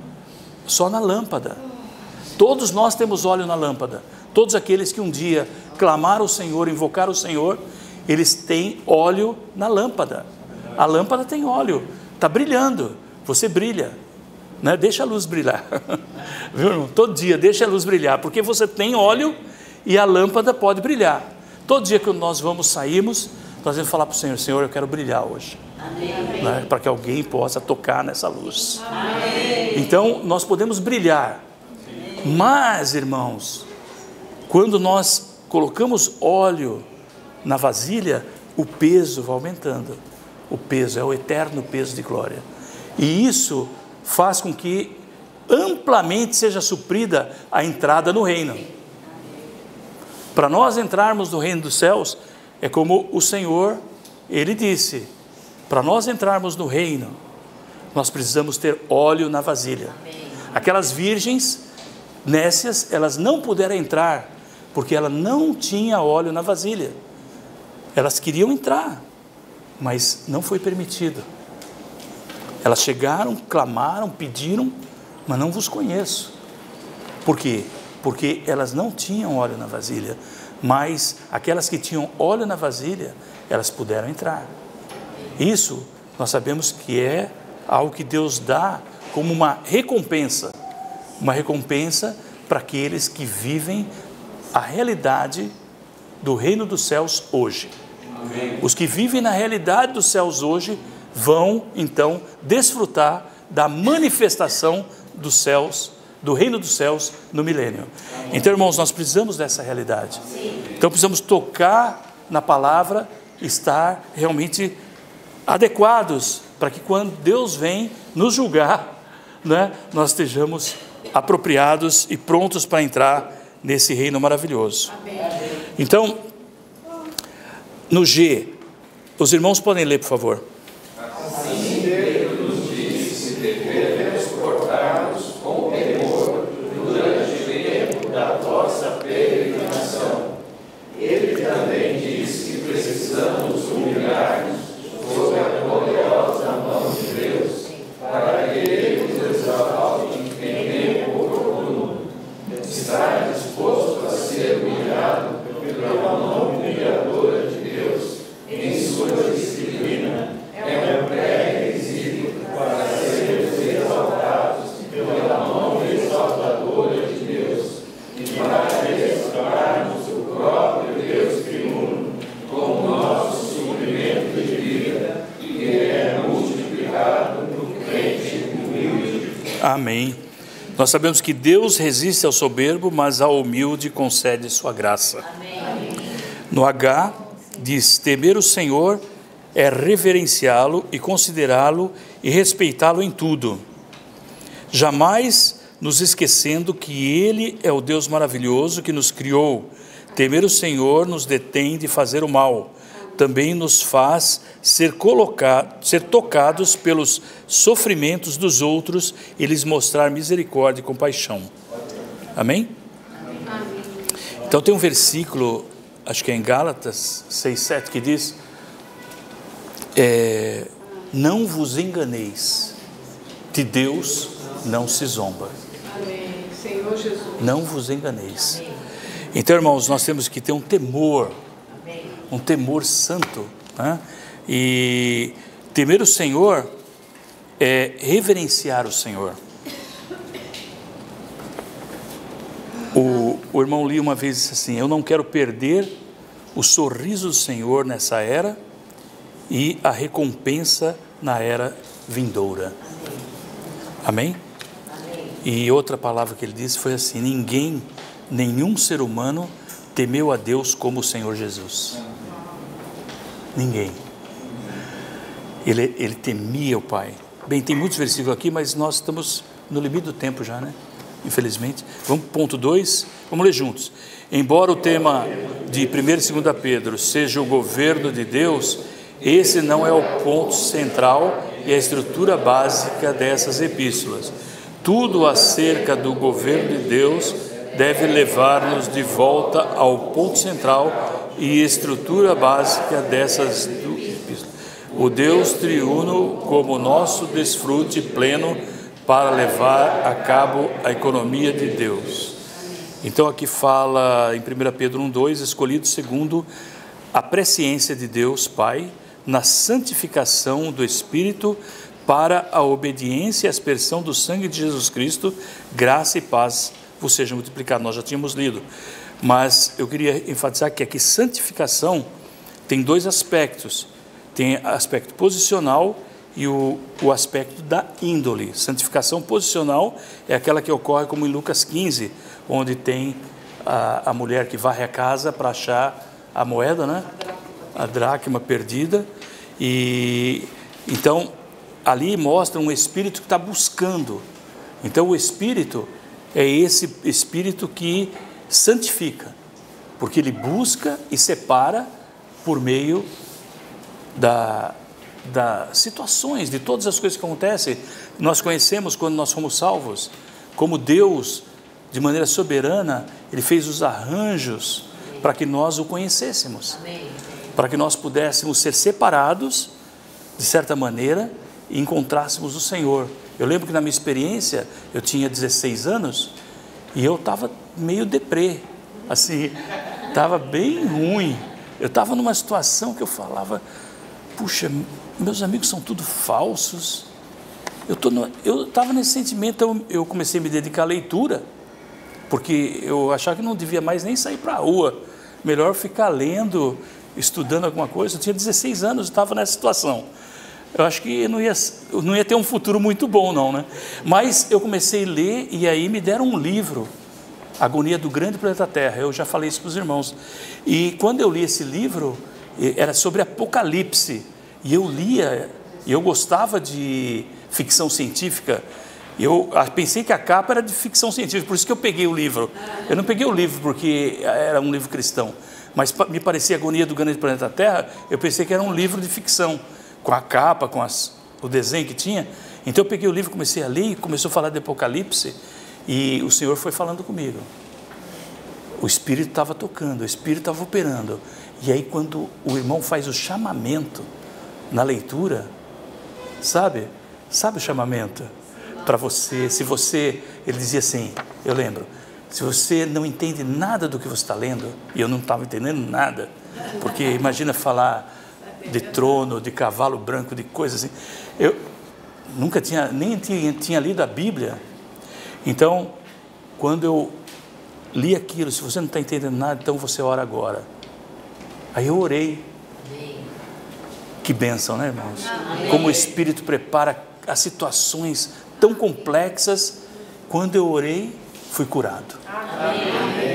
Speaker 1: só na lâmpada. Todos nós temos óleo na lâmpada. Todos aqueles que um dia clamaram ao Senhor, invocaram o Senhor, eles têm óleo na lâmpada. A lâmpada tem óleo, está brilhando, você brilha, né? Deixa a luz brilhar. Viu, irmão? Todo dia deixa a luz brilhar, porque você tem óleo e a lâmpada pode brilhar. Todo dia que nós sairmos, nós vamos falar para o Senhor: Senhor, eu quero brilhar hoje. Né? Para que alguém possa tocar nessa luz. Amém. Então nós podemos brilhar. Mas, irmãos, quando nós colocamos óleo na vasilha, o peso vai aumentando. O peso é o eterno peso de glória. E isso faz com que amplamente seja suprida a entrada no reino. Para nós entrarmos no reino dos céus, é como o Senhor, Ele disse: para nós entrarmos no reino, nós precisamos ter óleo na vasilha. Aquelas virgens nécias, elas não puderam entrar, porque ela não tinha óleo na vasilha. Elas queriam entrar, mas não foi permitido. Elas chegaram, clamaram, pediram, mas não vos conheço. Por quê? Porque elas não tinham óleo na vasilha, mas aquelas que tinham óleo na vasilha, elas puderam entrar. Isso nós sabemos que é algo que Deus dá como uma recompensa para aqueles que vivem a realidade do reino dos céus hoje. Amém. Os que vivem na realidade dos céus hoje vão então desfrutar da manifestação dos céus, do reino dos céus no milênio. Então, irmãos, nós precisamos dessa realidade. Então precisamos tocar na palavra, estar realmente adequados para que quando Deus vem nos julgar, né, nós estejamos apropriados e prontos para entrar nesse reino maravilhoso.
Speaker 2: Amém.
Speaker 1: Então, no G, os irmãos podem ler, por favor.
Speaker 3: Assim Deus nos diz que devemos portar-nos com temor durante o tempo da vossa peregrinação. Ele também diz que precisamos humilhar-nos sob a poderosa mão de Deus, para que Ele nos exalte em tempo oportuno. Está disposto a ser humilhado pela mão humilhadora de Deus em sua disciplina. É um pré-requisito para sermos exaltados pela mão exaltadora de Deus e para exaltarmos o próprio Deus triuno como nosso suprimento de vida, que é multiplicado no crente humilde.
Speaker 1: Amém. Nós sabemos que Deus resiste ao soberbo, mas ao humilde concede sua graça.
Speaker 2: Amém.
Speaker 1: No H, diz: temer o Senhor é reverenciá-lo e considerá-lo e respeitá-lo em tudo, jamais nos esquecendo que Ele é o Deus maravilhoso que nos criou. Temer o Senhor nos detém de fazer o mal, também nos faz ser tocados pelos sofrimentos dos outros e lhes mostrar misericórdia e compaixão. Amém?
Speaker 2: Amém.
Speaker 1: Então tem um versículo, acho que é em Gálatas 6:7, que diz: não vos enganeis, de Deus não se zomba.
Speaker 2: Amém. Senhor Jesus.
Speaker 1: Não vos enganeis. Então, irmãos, nós temos que ter um temor santo, né? E temer o Senhor é reverenciar o Senhor. O irmão Lee uma vez disse assim: eu não quero perder o sorriso do Senhor nessa era e a recompensa na era vindoura. Amém? E outra palavra que ele disse foi assim: nenhum ser humano temeu a Deus como o Senhor Jesus. Ninguém. Ele temia o Pai. Bem, tem muitos versículos aqui, mas nós estamos no limite do tempo já, né? Infelizmente. Vamos para o ponto 2, vamos ler juntos. Embora o tema de 1 e 2 Pedro seja o governo de Deus, esse não é o ponto central e a estrutura básica dessas epístolas. Tudo acerca do governo de Deus deve levar-nos de volta ao ponto central e estrutura básica dessas epístolas. O Deus triuno como nosso desfrute pleno para levar a cabo a economia de Deus. Então aqui fala em 1 Pedro 1:2, escolhido segundo a presciência de Deus Pai, na santificação do Espírito, para a obediência e aspersão do sangue de Jesus Cristo, graça e paz vos sejam multiplicados. Nós já tínhamos lido, mas eu queria enfatizar que aqui santificação tem dois aspectos: tem aspecto posicional e o aspecto da índole. Santificação posicional é aquela que ocorre como em Lucas 15, onde tem a mulher que varre a casa para achar a moeda, né? A dracma perdida. E então ali mostra um espírito que está buscando. Então o espírito é esse espírito que santifica, porque ele busca e separa por meio das situações, de todas as coisas que acontecem. Nós conhecemos quando nós fomos salvos, como Deus, de maneira soberana, Ele fez os arranjos para que nós o conhecêssemos. Amém. Para que nós pudéssemos ser separados, de certa maneira, e encontrássemos o Senhor. Eu lembro que na minha experiência, eu tinha 16 anos, e eu estava meio deprê, assim, estava bem ruim. Eu estava numa situação que eu falava: puxa, meus amigos são tudo falsos. Eu estava nesse sentimento. Eu comecei a me dedicar à leitura, porque eu achava que não devia mais nem sair para a rua, melhor ficar lendo, estudando alguma coisa. Eu tinha 16 anos, estava nessa situação. Eu acho que não ia ter um futuro muito bom, não, né? Mas eu comecei a ler, e aí me deram um livro, Agonia do Grande Planeta Terra. Eu já falei isso para os irmãos. E quando eu li esse livro, era sobre Apocalipse. E eu lia, e eu gostava de ficção científica. Eu pensei que a capa era de ficção científica, por isso que eu peguei o livro. Eu não peguei o livro porque era um livro cristão, mas me parecia Agonia do Grande Planeta Terra, eu pensei que era um livro de ficção, com a capa, com o desenho que tinha. Então eu peguei o livro, comecei a ler, começou a falar de Apocalipse, e o Senhor foi falando comigo. O Espírito estava tocando, o Espírito estava operando. E aí quando o irmão faz o chamamento na leitura, sabe o chamamento? Para você, se você, ele dizia assim, eu lembro, se você não entende nada do que você está lendo, e eu não estava entendendo nada, porque imagina falar de trono, de cavalo branco, de coisas assim, eu nunca nem tinha lido a Bíblia. Então, quando eu li aquilo, se você não está entendendo nada, então você ora agora. Aí eu orei. Que bênção, né, irmãos? Como o Espírito prepara as situações tão complexas. Quando eu orei, fui curado.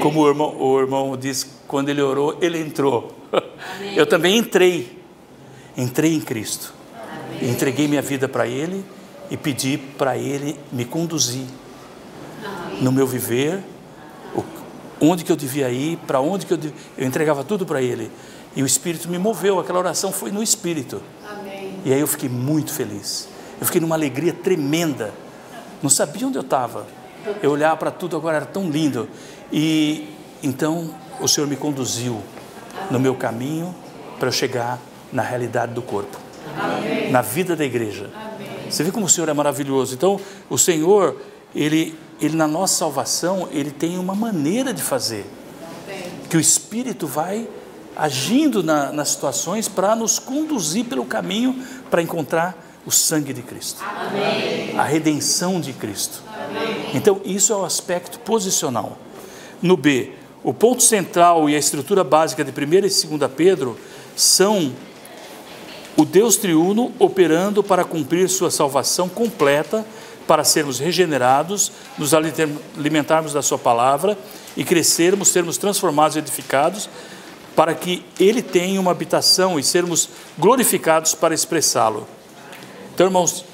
Speaker 1: Como o irmão diz, quando ele orou, ele entrou. Eu também entrei em Cristo. Entreguei minha vida para Ele e pedi para Ele me conduzir no meu viver, onde que eu devia ir, para onde que eu entregava tudo para Ele. E o Espírito me moveu, aquela oração foi no Espírito.
Speaker 2: Amém.
Speaker 1: E aí eu fiquei muito feliz. Eu fiquei numa alegria tremenda. Não sabia onde eu estava. Eu olhava para tudo, agora era tão lindo. E então o Senhor me conduziu no meu caminho para eu chegar na realidade do corpo. Amém. Na vida da igreja. Amém. Você vê como o Senhor é maravilhoso. Então o Senhor, Ele na nossa salvação, Ele tem uma maneira de fazer. Que o Espírito vai agindo nas situações para nos conduzir pelo caminho para encontrar o sangue de Cristo. Amém. A redenção de Cristo. Amém. Então isso é o aspecto posicional. No B, o ponto central e a estrutura básica de 1 e 2 Pedro são o Deus triuno operando para cumprir sua salvação completa, para sermos regenerados, nos alimentarmos da sua palavra e crescermos, sermos transformados e edificados, para que Ele tenha uma habitação e sermos glorificados para expressá-lo. Então, irmãos,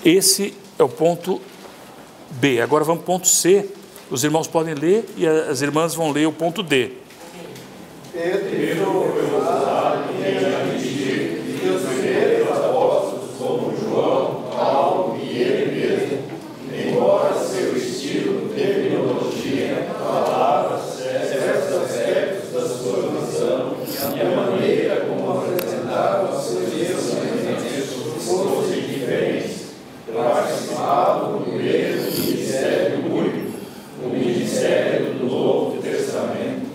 Speaker 1: esse é o ponto B. Agora vamos para o ponto C. Os irmãos podem ler e as irmãs vão ler o ponto D.
Speaker 3: Pedro, e os primeiros apóstolos, como João, Paulo e ele mesmo, embora seu estilo, terminologia, palavras, certos aspectos da sua missão e a maneira como apresentavam os seus ensinamentos fossem diferentes, participavam do mesmo ministério único, o ministério do Novo Testamento.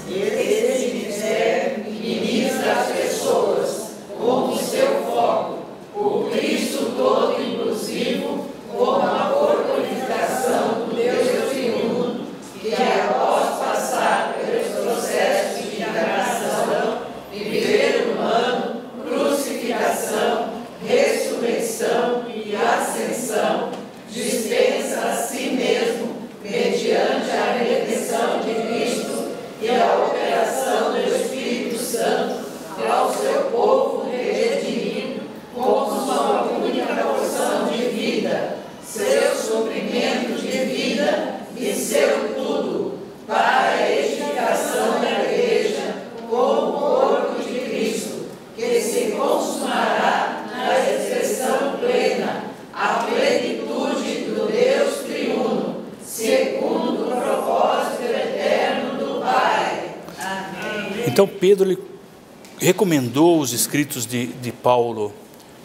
Speaker 3: Esse ministério ministra as pessoas como seu foco, o Cristo todo inclusivo, como a corporificação do Deus triuno, que após passar pelos processos de encarnação, viver humano, crucificação, ressurreição e ascensão, dispensa a si mesmo, mediante a redenção de Cristo e a operação do Espírito Santo ao seu povo redimido, como sua única porção de vida, seu suprimento de vida e seu tudo, para a edificação da igreja como corpo de Cristo, que se consumará na expressão plena, a plenitude do Deus triuno, segundo o propósito eterno do Pai. Amém.
Speaker 1: Então Pedro, ele recomendou os escritos de Paulo.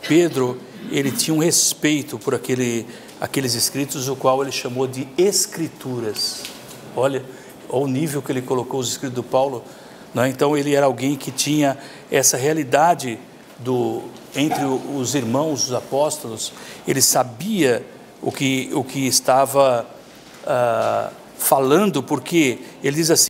Speaker 1: Pedro, ele tinha um respeito por aqueles escritos, o qual ele chamou de escrituras. Olha o nível que ele colocou os escritos do Paulo, né? Então ele era alguém que tinha essa realidade entre os irmãos, os apóstolos. Ele sabia o que estava falando, porque ele diz assim: